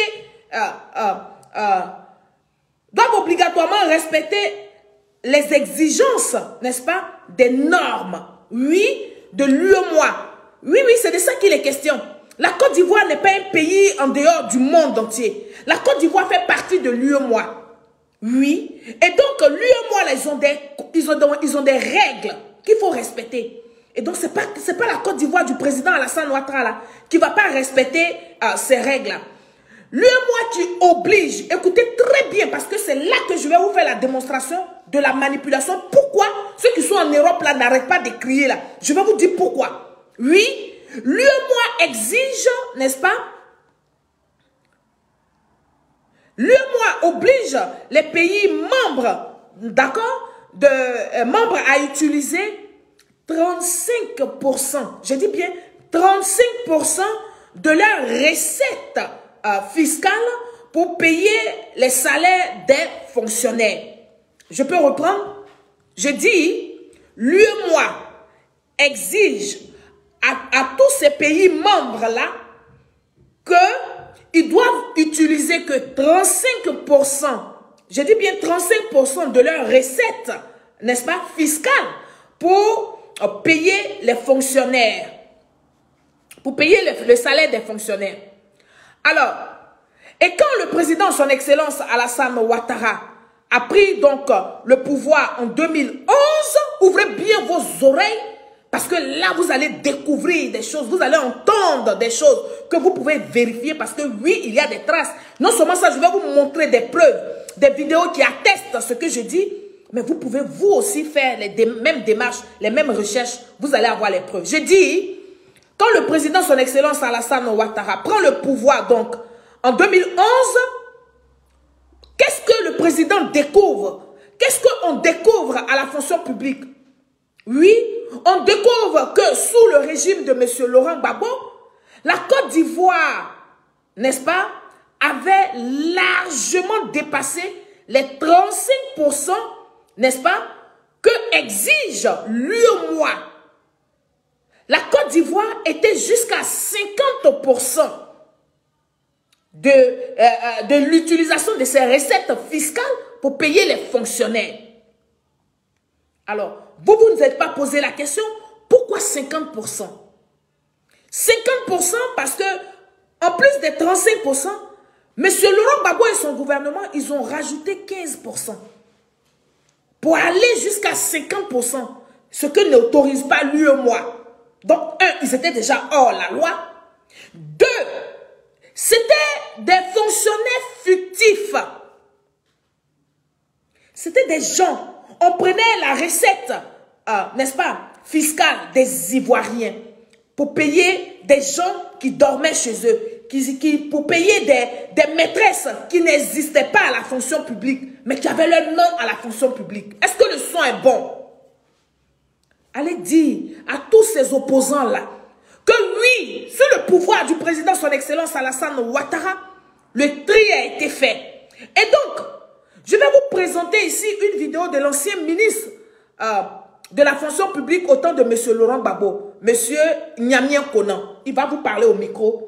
doivent obligatoirement respecter les exigences, n'est-ce pas, des normes, oui, de l'UEMOA. Oui, c'est de ça qu'il est question. La Côte d'Ivoire n'est pas un pays en dehors du monde entier. La Côte d'Ivoire fait partie de l'UEMOA. Oui. Et donc, l'UEMOA, ils ont des règles qu'il faut respecter. Et donc, c'est pas la Côte d'Ivoire du président Alassane Ouattara là, qui ne va pas respecter ces règles-là. L'UEMOA qui oblige, écoutez très bien, parce que c'est là que je vais vous faire la démonstration de la manipulation. Pourquoi ceux qui sont en Europe là n'arrêtent pas de crier là? Je vais vous dire pourquoi. Oui, l'UEMOA exige, n'est-ce pas? L'UEMOA oblige les pays membres, d'accord, de membres à utiliser 35%, je dis bien 35% de leurs recettes fiscales pour payer les salaires des fonctionnaires. Je peux reprendre? Je dis, l'UEMOA exige à tous ces pays membres-là qu'ils doivent utiliser que 35%, je dis bien 35% de leurs recettes, n'est-ce pas, fiscales, pour payer les fonctionnaires, pour payer le salaire des fonctionnaires. Alors, et quand le président, son excellence Alassane Ouattara, a pris donc le pouvoir en 2011, ouvrez bien vos oreilles, parce que là, vous allez découvrir des choses, vous allez entendre des choses que vous pouvez vérifier, parce que oui, il y a des traces. Non seulement ça, je vais vous montrer des preuves, des vidéos qui attestent ce que je dis, mais vous pouvez vous aussi faire les mêmes démarches, les mêmes recherches, vous allez avoir les preuves. Je dis, quand le président, son excellence Alassane Ouattara, prend le pouvoir donc en 2011, qu'est-ce que le président découvre? Qu'est-ce qu'on découvre à la fonction publique? Oui, on découvre que sous le régime de M. Laurent Gbagbo, la Côte d'Ivoire, n'est-ce pas, avait largement dépassé les 35%, n'est-ce pas, que exige l'UEMOA. La Côte d'Ivoire était jusqu'à 50% de l'utilisation de ces recettes fiscales pour payer les fonctionnaires. Alors, vous ne vous êtes pas posé la question, pourquoi 50%? 50% parce que, en plus des 35%, M. Laurent Gbagbo et son gouvernement, ils ont rajouté 15%. Pour aller jusqu'à 50%, ce que n'autorise pas l'UEMOA. Donc, ils étaient déjà hors la loi. 2, c'était des fonctionnaires fictifs. C'était des gens. On prenait la recette, n'est-ce pas, fiscale des Ivoiriens pour payer des gens qui dormaient chez eux, pour payer des maîtresses qui n'existaient pas à la fonction publique, mais qui avaient leur nom à la fonction publique. Est-ce que le son est bon? Allez dire à tous ces opposants-là que oui, sous le pouvoir du président, son excellence Alassane Ouattara, le tri a été fait. Et donc, je vais vous présenter ici une vidéo de l'ancien ministre de la fonction publique au temps de M. Laurent Gbagbo, M. Nyamien Konan. Il va vous parler au micro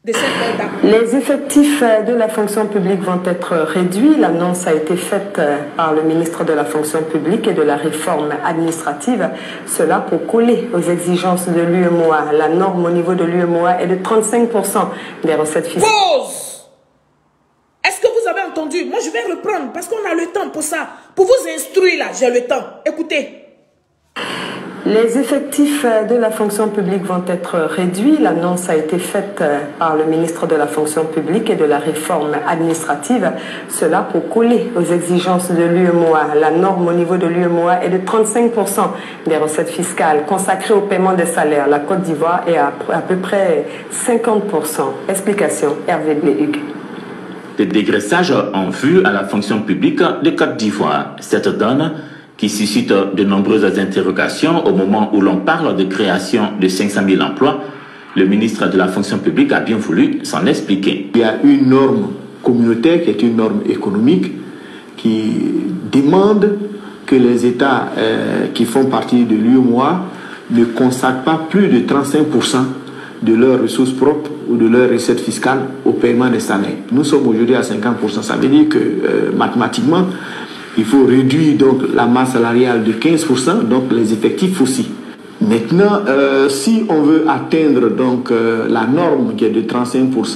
de cette dame. Les effectifs de la fonction publique vont être réduits. L'annonce a été faite par le ministre de la fonction publique et de la réforme administrative. Cela pour coller aux exigences de l'UEMOA. La norme au niveau de l'UEMOA est de 35% des recettes fiscales. Pause! Est-ce que vous avez entendu? Moi, je vais reprendre parce qu'on a le temps pour ça. Pour vous instruire, là, j'ai le temps. Écoutez. Les effectifs de la fonction publique vont être réduits. L'annonce a été faite par le ministre de la fonction publique et de la réforme administrative. Cela pour coller aux exigences de l'UEMOA. La norme au niveau de l'UEMOA est de 35% des recettes fiscales consacrées au paiement des salaires. La Côte d'Ivoire est à peu près 50%. Explication, Hervé Blé-Hugues. Des dégraissages en vue à la fonction publique de Côte d'Ivoire. Cette donne qui suscite de nombreuses interrogations au moment où l'on parle de création de 500 000 emplois, le ministre de la fonction publique a bien voulu s'en expliquer. Il y a une norme communautaire qui est une norme économique qui demande que les États qui font partie de l'UEMOA ne consacrent pas plus de 35% de leurs ressources propres ou de leurs recettes fiscales au paiement des salaires. Nous sommes aujourd'hui à 50%. Ça veut dire que mathématiquement, il faut réduire donc la masse salariale de 15%, donc les effectifs aussi. Maintenant, si on veut atteindre donc la norme qui est de 35%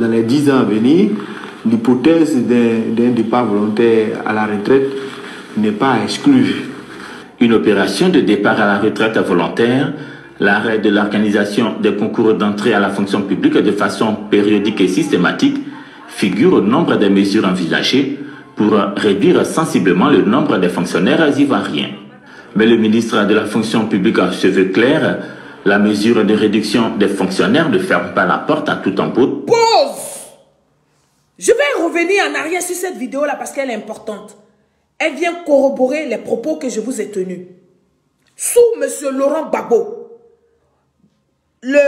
dans les 10 ans à venir, l'hypothèse d'un départ volontaire à la retraite n'est pas exclue. Une opération de départ à la retraite volontaire, l'arrêt de l'organisation des concours d'entrée à la fonction publique de façon périodique et systématique figure au nombre des mesures envisagées pour réduire sensiblement le nombre des fonctionnaires ivoiriens. Mais le ministre de la fonction publique se veut clair, la mesure de réduction des fonctionnaires ne ferme pas la porte à tout embouteillage. Pause! Je vais revenir en arrière sur cette vidéo-là parce qu'elle est importante. elle vient corroborer les propos que je vous ai tenus. Sous M. Laurent Gbagbo, les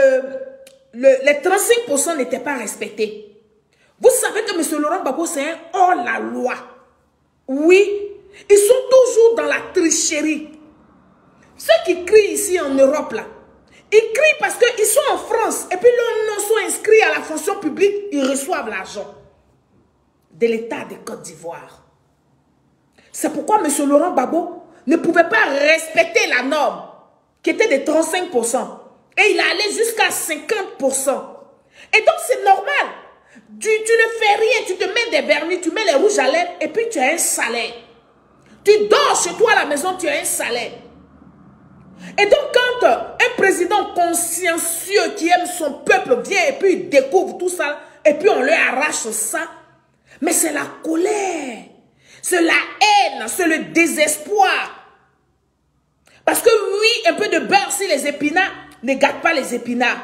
35% n'étaient pas respectés. Vous savez que M. Laurent Gbagbo, c'est un hors-la-loi. Oui, ils sont toujours dans la tricherie. Ceux qui crient ici en Europe, là, ils crient parce qu'ils sont en France et puis leurs noms sont inscrits à la fonction publique, ils reçoivent l'argent de l'État de Côte d'Ivoire. C'est pourquoi M. Laurent Gbagbo ne pouvait pas respecter la norme qui était de 35%. Et il allait jusqu'à 50%. Et donc c'est normal. Tu ne fais rien, tu te mets des vernis, tu mets les rouges à lèvres et puis tu as un salaire. Tu dors chez toi à la maison, tu as un salaire. Et donc quand un président consciencieux qui aime son peuple vient et puis il découvre tout ça et puis on lui arrache ça, mais c'est la colère, c'est la haine, c'est le désespoir. Parce que oui, un peu de beurre sur les épinards ne gâte pas les épinards.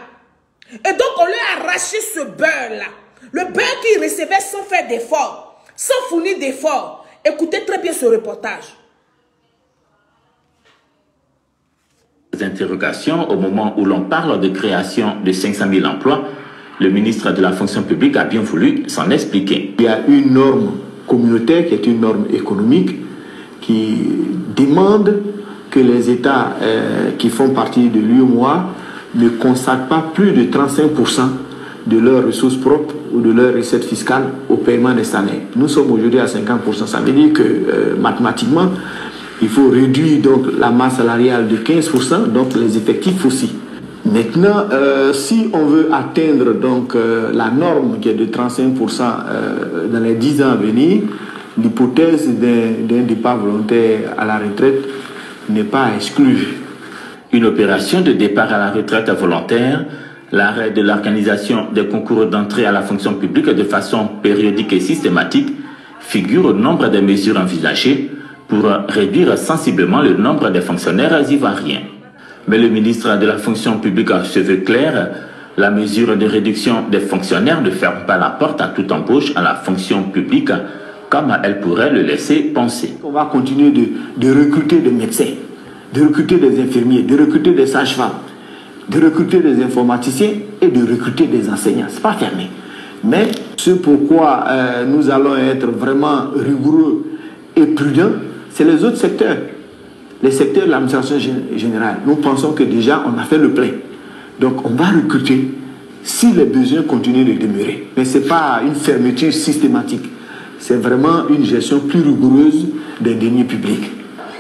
Et donc on lui a arraché ce beurre-là. Le beurre qu'il recevait sans faire d'effort, sans fournir d'effort. Écoutez très bien ce reportage. Interrogations au moment où l'on parle de création de 500 000 emplois, le ministre de la fonction publique a bien voulu s'en expliquer. Il y a une norme communautaire qui est une norme économique qui demande que les États qui font partie de l'UEMOA ne consacrent pas plus de 35% de leurs ressources propres ou de leurs recettes fiscales au paiement des salaires. Nous sommes aujourd'hui à 50%. Ça veut dire que mathématiquement, il faut réduire donc la masse salariale de 15%, donc les effectifs aussi. Maintenant, si on veut atteindre donc la norme qui est de 35% dans les 10 ans à venir, l'hypothèse d'un départ volontaire à la retraite n'est pas à exclure. Une opération de départ à la retraite volontaire, l'arrêt de l'organisation des concours d'entrée à la fonction publique de façon périodique et systématique figure au nombre des mesures envisagées pour réduire sensiblement le nombre des fonctionnaires ivoiriens. Mais le ministre de la fonction publique se veut clair, la mesure de réduction des fonctionnaires ne ferme pas la porte à toute embauche à la fonction publique, comme elle pourrait le laisser penser. On va continuer de recruter des médecins, de recruter des infirmiers, de recruter des sages-femmes, de recruter des informaticiens et de recruter des enseignants. Ce n'est pas fermé. Mais ce pourquoi nous allons être vraiment rigoureux et prudents, c'est les autres secteurs. Les secteurs de l'administration générale. Nous pensons que déjà on a fait le plein. Donc on va recruter si les besoins continuent de demeurer. Mais ce n'est pas une fermeture systématique. C'est vraiment une gestion plus rigoureuse des deniers publics.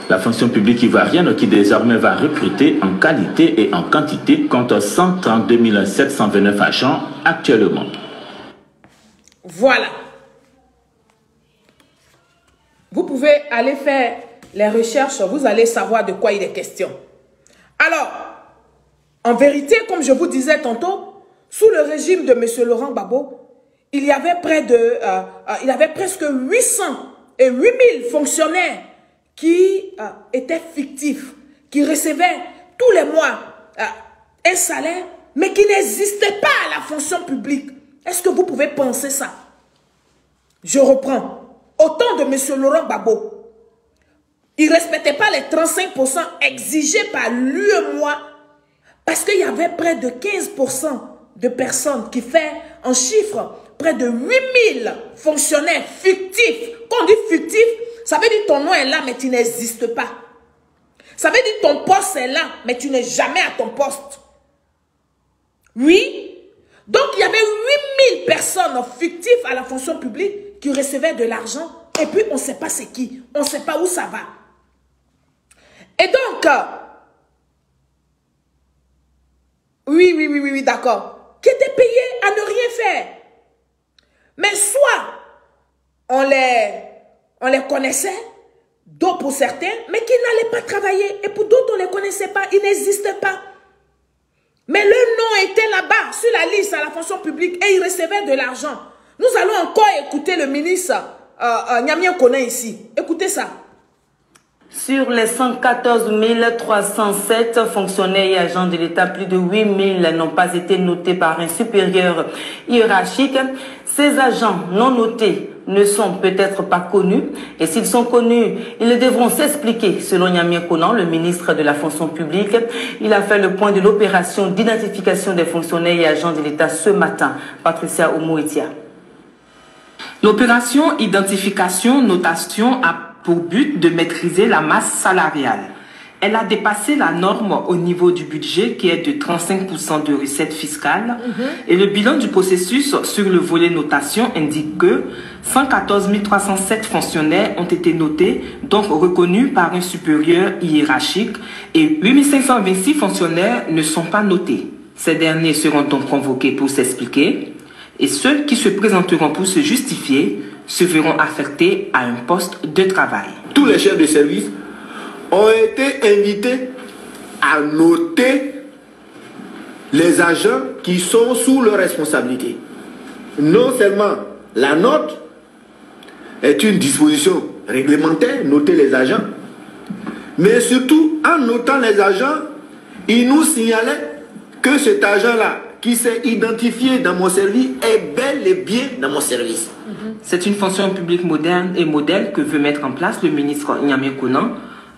La fonction publique ivoirienne qui désormais va recruter en qualité et en quantité compte 132 729 agents actuellement. Voilà. Vous pouvez aller faire les recherches, vous allez savoir de quoi il est question. Alors, en vérité, comme je vous disais tantôt, sous le régime de M. Laurent Gbagbo, il y avait presque 800 et 8000 fonctionnaires qui étaient fictifs, qui recevaient tous les mois un salaire, mais qui n'existaient pas à la fonction publique. Est-ce que vous pouvez penser ça? Je reprends. Au temps de M. Laurent Gbagbo, il ne respectait pas les 35% exigés par l'UEMOA parce qu'il y avait près de 15% de personnes qui fait en chiffre près de 8000 fonctionnaires fictifs. Quand on dit fictif, ça veut dire ton nom est là mais tu n'existes pas. Ça veut dire ton poste est là mais tu n'es jamais à ton poste. Oui. Donc il y avait 8000 personnes fictives à la fonction publique qui recevaient de l'argent et puis on ne sait pas c'est qui, on ne sait pas où ça va. Et donc, oui, d'accord, qui étaient payés à ne rien faire. Mais soit on les connaissait, d'autres pour certains, mais qui n'allaient pas travailler. Et pour d'autres, on ne les connaissait pas, ils n'existaient pas. Mais leur nom était là-bas, sur la liste à la fonction publique, et ils recevaient de l'argent. Nous allons encore écouter le ministre Nyamien Kone ici. Écoutez ça. Sur les 114 307 fonctionnaires et agents de l'État, plus de 8 000 n'ont pas été notés par un supérieur hiérarchique. Ces agents non notés ne sont peut-être pas connus. Et s'ils sont connus, ils devront s'expliquer. Selon Niamien Konan, le ministre de la fonction publique, il a fait le point de l'opération d'identification des fonctionnaires et agents de l'État ce matin. Patricia Omouetia. L'opération identification-notation a pour but de maîtriser la masse salariale. Elle a dépassé la norme au niveau du budget qui est de 35% de recettes fiscales. Et le bilan du processus sur le volet notation indique que 114 307 fonctionnaires ont été notés, donc reconnus par un supérieur hiérarchique, et 8 526 fonctionnaires ne sont pas notés. Ces derniers seront donc convoqués pour s'expliquer, et ceux qui se présenteront pour se justifier se verront affectés à un poste de travail. Tous les chefs de service ont été invités à noter les agents qui sont sous leur responsabilité. Non seulement la note est une disposition réglementaire, noter les agents, mais surtout en notant les agents, il nous signalait que cet agent-là qui s'est identifié dans mon service est bel et bien dans mon service. C'est une fonction publique moderne et modèle que veut mettre en place le ministre Niamien Konan,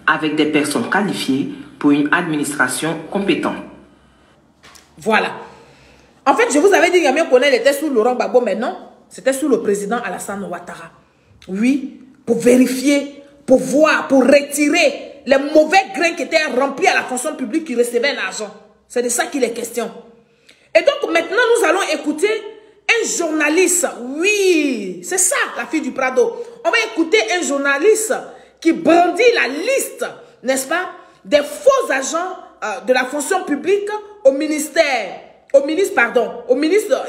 avec des personnes qualifiées pour une administration compétente. Voilà. En fait, je vous avais dit que Niamien Konan était sous Laurent Gbagbo, mais non, c'était sous le président Alassane Ouattara. Oui, pour vérifier, pour voir, pour retirer les mauvais grains qui étaient remplis à la fonction publique qui recevaient l'argent. C'est de ça qu'il est question. Et donc maintenant, nous allons écouter un journaliste. Oui, c'est ça, la fille du Prado. On va écouter un journaliste qui brandit la liste, n'est-ce pas, des faux agents de la fonction publique au ministre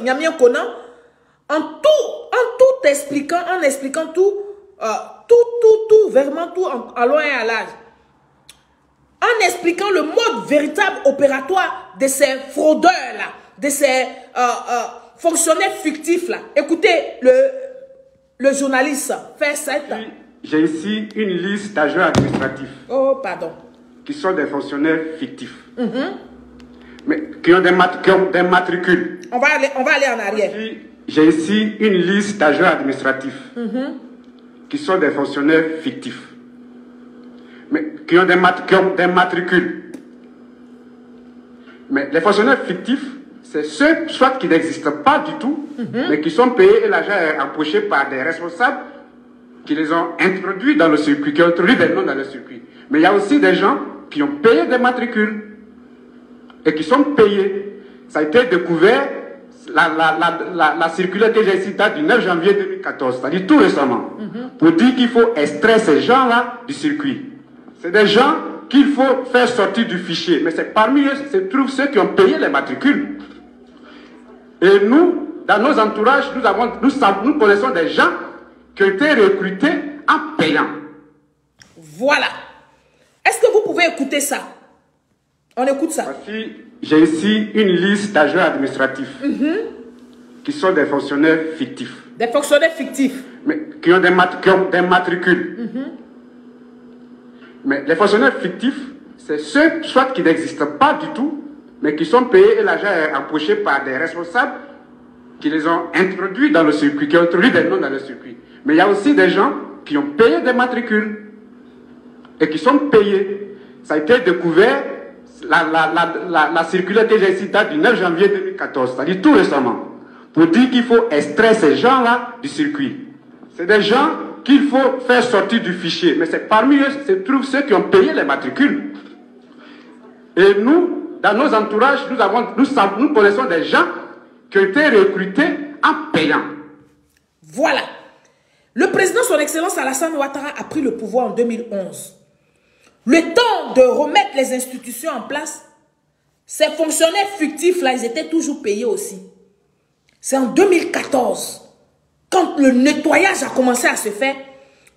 Niamien Konan, en expliquant tout, vraiment tout à loin et à large. En expliquant le mode véritable opératoire de ces fraudeurs-là, de ces fonctionnaires fictifs-là. Écoutez, le journaliste fait cette... J'ai ici une liste d'agents administratifs. Oh, pardon. Qui sont des fonctionnaires fictifs. Mais qui ont des matricules. On va aller en arrière. J'ai ici une liste d'agents administratifs. Qui sont des fonctionnaires fictifs. Mais qui ont des matricules. Mais les fonctionnaires fictifs, c'est ceux soit qui n'existent pas du tout, mais qui sont payés et l'argent est empoché par des responsables qui les ont introduits dans le circuit, qui ont introduit des noms dans le circuit. Mais il y a aussi des gens qui ont payé des matricules et qui sont payés. Ça a été découvert, la circulaire que j'ai citée du 9 janvier 2014, c'est-à-dire tout récemment, pour dire qu'il faut extraire ces gens-là du circuit. C'est des gens qu'il faut faire sortir du fichier, mais c'est parmi eux se trouvent ceux qui ont payé les matricules. Et nous, dans nos entourages, nous connaissons des gens qui ont été recrutés en payant. Voilà. Est-ce que vous pouvez écouter ça? On écoute ça. Voici, j'ai ici une liste d'agents administratifs qui sont des fonctionnaires fictifs. Des fonctionnaires fictifs. Mais qui ont des matricules. Mais les fonctionnaires fictifs, c'est ceux soit qui n'existent pas du tout, mais qui sont payés et l'argent est empoché par des responsables qui les ont introduits dans le circuit, qui ont introduit des noms dans le circuit. Mais il y a aussi des gens qui ont payé des matricules et qui sont payés. Ça a été découvert, la circulaire que j'ai citée du 9 janvier 2014, c'est-à-dire tout récemment, pour dire qu'il faut extraire ces gens-là du circuit. C'est des gens qu'il faut faire sortir du fichier, mais c'est parmi eux se trouvent ceux qui ont payé les matricules. Et nous, dans nos entourages, nous connaissons des gens qui ont été recrutés en payant. Voilà. Le président, son excellence Alassane Ouattara, a pris le pouvoir en 2011. Le temps de remettre les institutions en place, ces fonctionnaires fictifs-là, ils étaient toujours payés aussi. C'est en 2014, quand le nettoyage a commencé à se faire,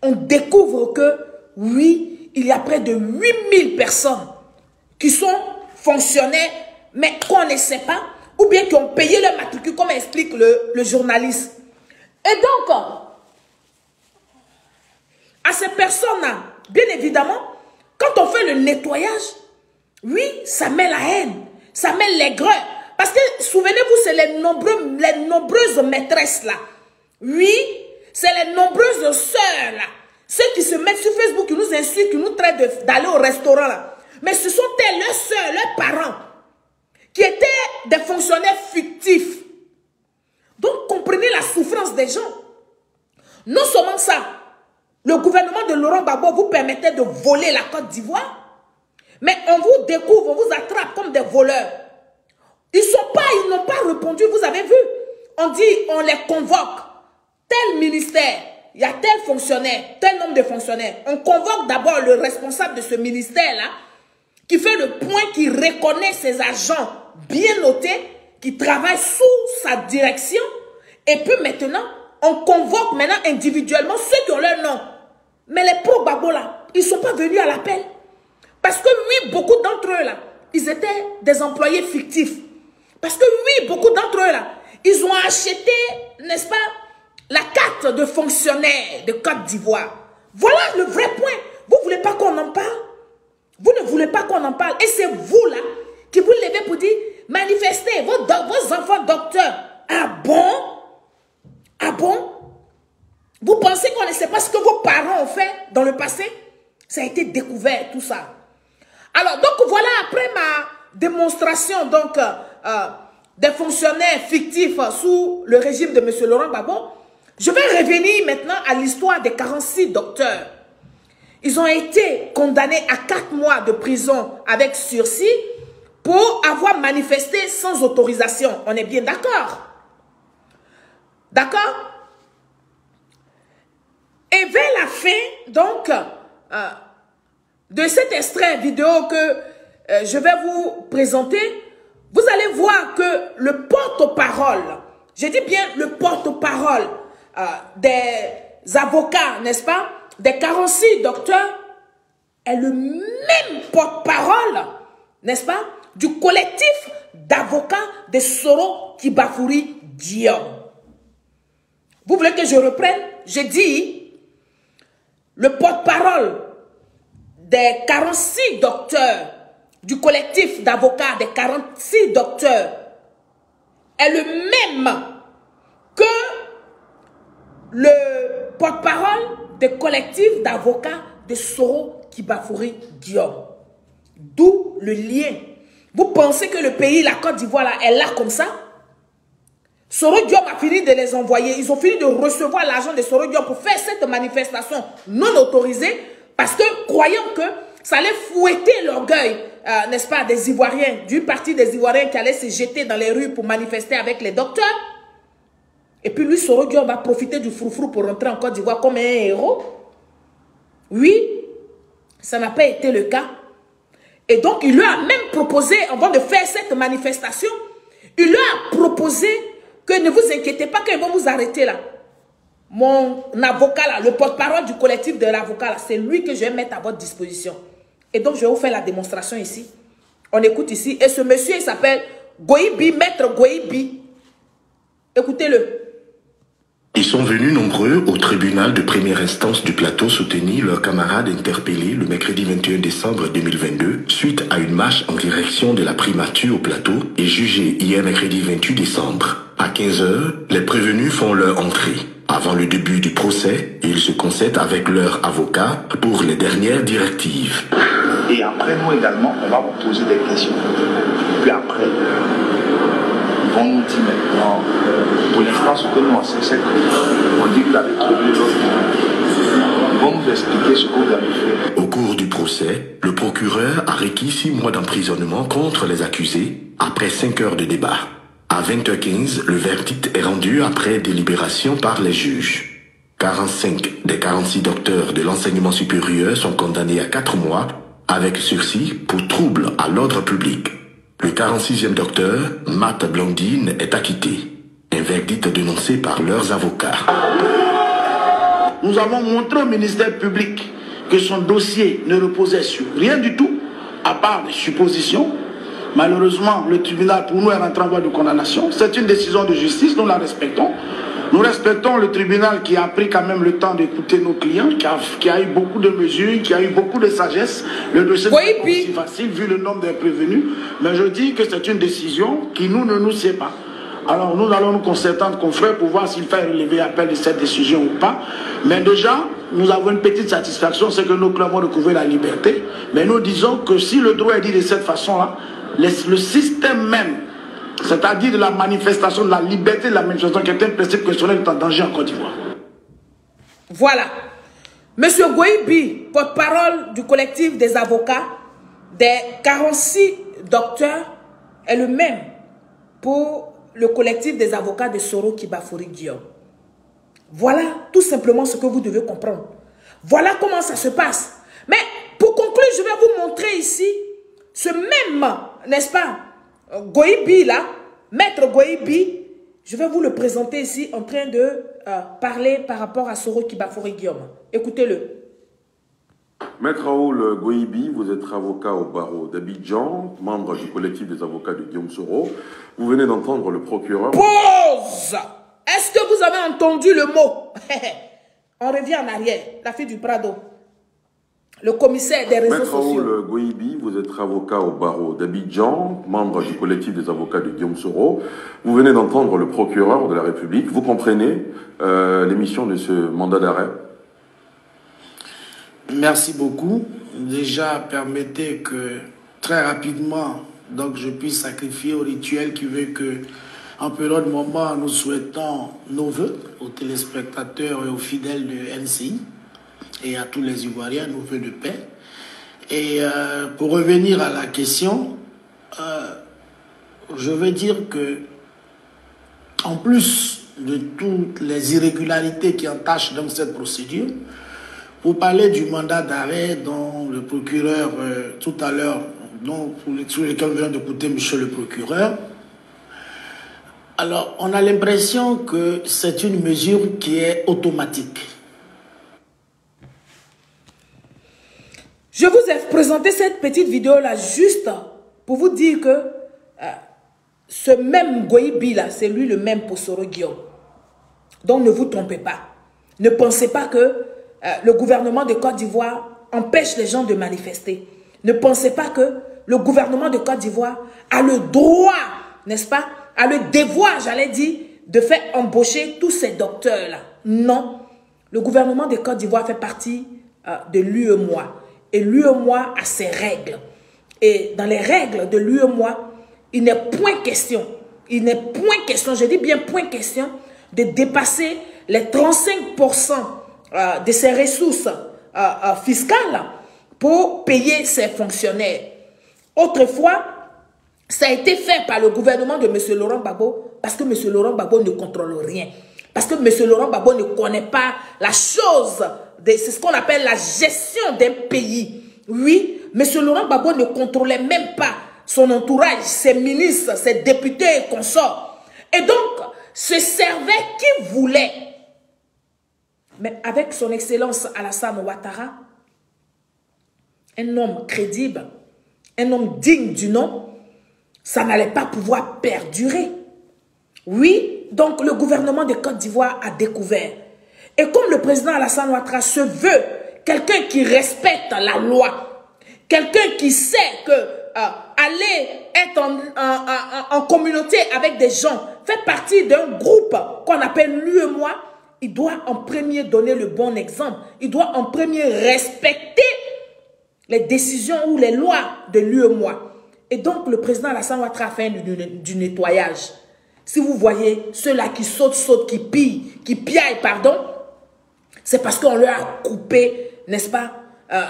on découvre que, oui, il y a près de 8000 personnes qui sont fonctionnaires, mais qu'on ne sait pas, ou bien qui ont payé leur matricule, comme explique le journaliste. Et donc, à ces personnes-là, bien évidemment, quand on fait le nettoyage, oui, ça met la haine, ça met l'aigreur. Parce que, souvenez-vous, c'est les nombreuses maîtresses là. Oui, C'est les nombreuses sœurs là. Ceux qui se mettent sur Facebook, qui nous insultent, qui nous traitent d'aller au restaurant là. Mais ce sont elles, leurs sœurs, leurs parents, qui étaient des fonctionnaires fictifs. Donc comprenez la souffrance des gens. Non seulement ça, le gouvernement de Laurent Gbagbo vous permettait de voler la Côte d'Ivoire, mais on vous découvre, on vous attrape comme des voleurs. Ils n'ont pas répondu, vous avez vu. On dit, on les convoque. Tel ministère, il y a tel fonctionnaire, tel nombre de fonctionnaires. On convoque d'abord le responsable de ce ministère-là, qui fait le point, qui reconnaît ses agents bien notés, qui travaillent sous sa direction. Et puis maintenant, on convoque maintenant individuellement ceux qui ont leur nom. Mais les pro-Gbagbo là, ils ne sont pas venus à l'appel. Parce que oui, beaucoup d'entre eux là, ils étaient des employés fictifs. Parce que oui, beaucoup d'entre eux là, ils ont acheté, n'est-ce pas, la carte de fonctionnaire de Côte d'Ivoire. Voilà le vrai point. Vous ne voulez pas qu'on en parle? Vous ne voulez pas qu'on en parle. Et c'est vous là qui vous levez pour dire, manifestez vos enfants docteurs. Ah bon? Ah bon? Vous pensez qu'on ne sait pas ce que vos parents ont fait dans le passé? Ça a été découvert, tout ça. Alors, donc voilà, après ma démonstration donc, des fonctionnaires fictifs sous le régime de M. Laurent Gbagbo, je vais revenir maintenant à l'histoire des 46 docteurs. Ils ont été condamnés à 4 mois de prison avec sursis pour avoir manifesté sans autorisation. On est bien d'accord? D'accord? Et vers la fin, donc, de cet extrait vidéo que je vais vous présenter, vous allez voir que le porte-parole, je dis bien le porte-parole des avocats, n'est-ce pas, des 46 docteurs, est le même porte-parole, n'est-ce pas, du collectif d'avocats de Soro Kibafuri Diom. Vous voulez que je reprenne? Je dis, le porte-parole des 46 docteurs, du collectif d'avocats des 46 docteurs, est le même que le porte-parole des collectifs d'avocats de Soro Kibafuri Diom. D'où le lien. Vous pensez que le pays, la Côte d'Ivoire, là, est là comme ça? Soro Diom a fini de les envoyer. Ils ont fini de recevoir l'argent de Soro Diom pour faire cette manifestation non autorisée parce que, croyant que ça allait fouetter l'orgueil, n'est-ce pas, des Ivoiriens, du parti des Ivoiriens qui allaient se jeter dans les rues pour manifester avec les docteurs. Et puis lui, Soro Diom va profiter du froufrou pour rentrer en Côte d'Ivoire comme un héros. Oui, ça n'a pas été le cas. Et donc, il lui a même proposé, avant de faire cette manifestation, il lui a proposé que ne vous inquiétez pas qu'ils vont vous arrêter là. Mon avocat là, le porte-parole du collectif de l'avocat là, c'est lui que je vais mettre à votre disposition. Et donc, je vais vous faire la démonstration ici. On écoute ici. Et ce monsieur, il s'appelle Goïbi, maître Goïbi. Écoutez-le. Ils sont venus nombreux au tribunal de première instance du plateau soutenir leurs camarades interpellés le mercredi 21 décembre 2022 suite à une marche en direction de la primature au plateau et jugés hier mercredi 28 décembre. À 15 h, les prévenus font leur entrée. Avant le début du procès, ils se concèdent avec leur avocat pour les dernières directives. Et après, nous également, on va vous poser des questions. Puis après, ils vont nous dire maintenant, pour l'instant, ce que nous on sait, c'est qu'on dit que vous avez trouvé l'autre. Ils vont nous expliquer ce que vous avez fait. Au cours du procès, le procureur a requis 6 mois d'emprisonnement contre les accusés après 5 heures de débat. À 20 h 15, le verdict est rendu après délibération par les juges. 45 des 46 docteurs de l'enseignement supérieur sont condamnés à 4 mois avec sursis pour trouble à l'ordre public. Le 46e docteur, Matt Blandine, est acquitté. Un verdict dénoncé par leurs avocats. Nous avons montré au ministère public que son dossier ne reposait sur rien du tout, à part des suppositions. Malheureusement, le tribunal, pour nous, est rentré en voie de condamnation. C'est une décision de justice, nous la respectons. Nous respectons le tribunal qui a pris quand même le temps d'écouter nos clients, qui a eu beaucoup de mesures, qui a eu beaucoup de sagesse. Le dossier n'est pas aussi facile vu le nombre des prévenus. Mais je dis que c'est une décision qui ne nous sait pas. Alors nous allons nous concerter entre confrères pour voir s'il fait relever appel de cette décision ou pas. Mais déjà, nous avons une petite satisfaction, c'est que nos clubs ont retrouvé la liberté. Mais nous disons que si le droit est dit de cette façon-là, le système même, c'est-à-dire de la manifestation, de la liberté de la manifestation, qui est un principe constitutionnel, est en danger en Côte d'Ivoire. Voilà. Monsieur Goïbi, porte-parole du collectif des avocats, des 46 docteurs, est le même pour le collectif des avocats de Soro Kibafori Guillaume. Voilà tout simplement ce que vous devez comprendre. Voilà comment ça se passe. Mais pour conclure, je vais vous montrer ici ce même, n'est-ce pas, Goïbi là, Maître Goïbi, je vais vous le présenter ici en train de parler par rapport à Soro Kibafori Guillaume. Écoutez-le. Maître Raoul Goïbi, vous êtes avocat au barreau d'Abidjan, membre du collectif des avocats de Guillaume Soro. Vous venez d'entendre le procureur... Pause! Est-ce que vous avez entendu le mot? On revient en arrière. La fille du Prado. Le commissaire des réseaux sociaux. Maître Raoul Goïbi, vous êtes avocat au barreau d'Abidjan, membre du collectif des avocats de Guillaume Soro. Vous venez d'entendre le procureur de la République. Vous comprenez l'émission de ce mandat d'arrêt? Merci beaucoup. Déjà, permettez que très rapidement, donc je puisse sacrifier au rituel qui veut que, en période de moment, nous souhaitons nos voeux aux téléspectateurs et aux fidèles de NCI et à tous les Ivoiriens, nos voeux de paix. Et pour revenir à la question, je veux dire que, en plus de toutes les irrégularités qui entachent donc cette procédure, pour parler du mandat d'arrêt dont le procureur, tout à l'heure, sur lequel on vient d'écouter monsieur le procureur, alors on a l'impression que c'est une mesure qui est automatique. Je vous ai présenté cette petite vidéo-là juste pour vous dire que ce même Goïbi là, c'est lui le même pour Soro Guillaume. Donc ne vous trompez pas. Ne pensez pas que le gouvernement de Côte d'Ivoire empêche les gens de manifester. Ne pensez pas que le gouvernement de Côte d'Ivoire a le droit, n'est-ce pas, a le devoir, j'allais dire, de faire embaucher tous ces docteurs-là. Non. Le gouvernement de Côte d'Ivoire fait partie de l'UEMOA. Et l'UEMOA a ses règles. Et dans les règles de l'UEMOA, il n'est point question, je dis bien point question, de dépasser les 35% de ses ressources fiscales pour payer ses fonctionnaires. Autrefois, ça a été fait par le gouvernement de M. Laurent Gbagbo parce que M. Laurent Gbagbo ne contrôle rien. Parce que M. Laurent Gbagbo ne connaît pas la chose, c'est ce qu'on appelle la gestion d'un pays. Oui, M. Laurent Gbagbo ne contrôlait même pas son entourage, ses ministres, ses députés et consorts. Et donc, se servait qui voulait. Mais avec son excellence Alassane Ouattara, un homme crédible, un homme digne du nom, ça n'allait pas pouvoir perdurer. Oui, donc le gouvernement de Côte d'Ivoire a découvert. Et comme le président Alassane Ouattara se veut quelqu'un qui respecte la loi, quelqu'un qui sait que aller être en communauté avec des gens, fait partie d'un groupe qu'on appelle l'UEMOA, il doit en premier donner le bon exemple. Il doit en premier respecter les décisions ou les lois de l'UEMOA. Et donc, le président Alassane Ouattara a fait du nettoyage. Si vous voyez ceux-là qui sautent, qui piaillent, pardon, c'est parce qu'on leur a coupé, n'est-ce pas,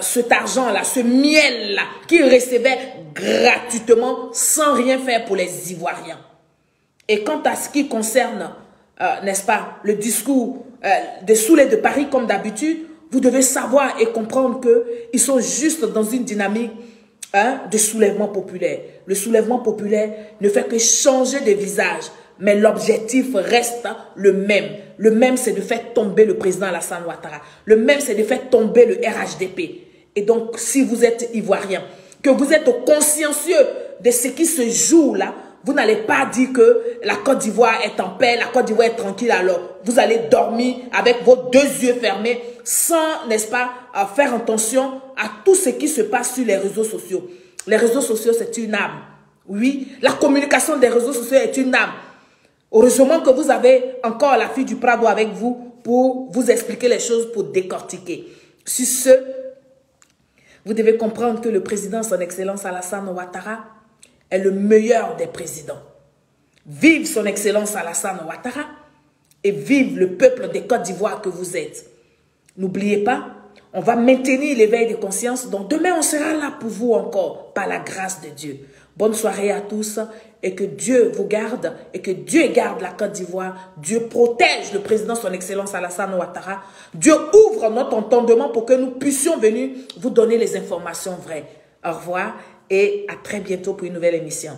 cet argent-là, ce miel-là, qu'ils recevaient gratuitement, sans rien faire pour les Ivoiriens. Et quant à ce qui concerne, n'est-ce pas, le discours des Soulés de Paris, comme d'habitude, vous devez savoir et comprendre qu'ils sont juste dans une dynamique de soulèvement populaire. Le soulèvement populaire ne fait que changer de visage, mais l'objectif reste le même. Le même, c'est de faire tomber le président Alassane Ouattara. Le même, c'est de faire tomber le RHDP. Et donc, si vous êtes Ivoirien, que vous êtes consciencieux de ce qui se joue là, vous n'allez pas dire que la Côte d'Ivoire est en paix, la Côte d'Ivoire est tranquille, alors vous allez dormir avec vos deux yeux fermés sans, n'est-ce pas, faire attention à tout ce qui se passe sur les réseaux sociaux. Les réseaux sociaux, c'est une âme. Oui, la communication des réseaux sociaux est une âme. Heureusement que vous avez encore la fille du Prado avec vous pour vous expliquer les choses, pour décortiquer. Sur ce, vous devez comprendre que le président, son excellence Alassane Ouattara, est le meilleur des présidents. Vive son excellence Alassane Ouattara et vive le peuple des Côte d'Ivoire que vous êtes. N'oubliez pas, on va maintenir l'éveil de conscience. Donc demain, on sera là pour vous encore, par la grâce de Dieu. Bonne soirée à tous et que Dieu vous garde et que Dieu garde la Côte d'Ivoire. Dieu protège le président, son excellence Alassane Ouattara. Dieu ouvre notre entendement pour que nous puissions venir vous donner les informations vraies. Au revoir et à très bientôt pour une nouvelle émission.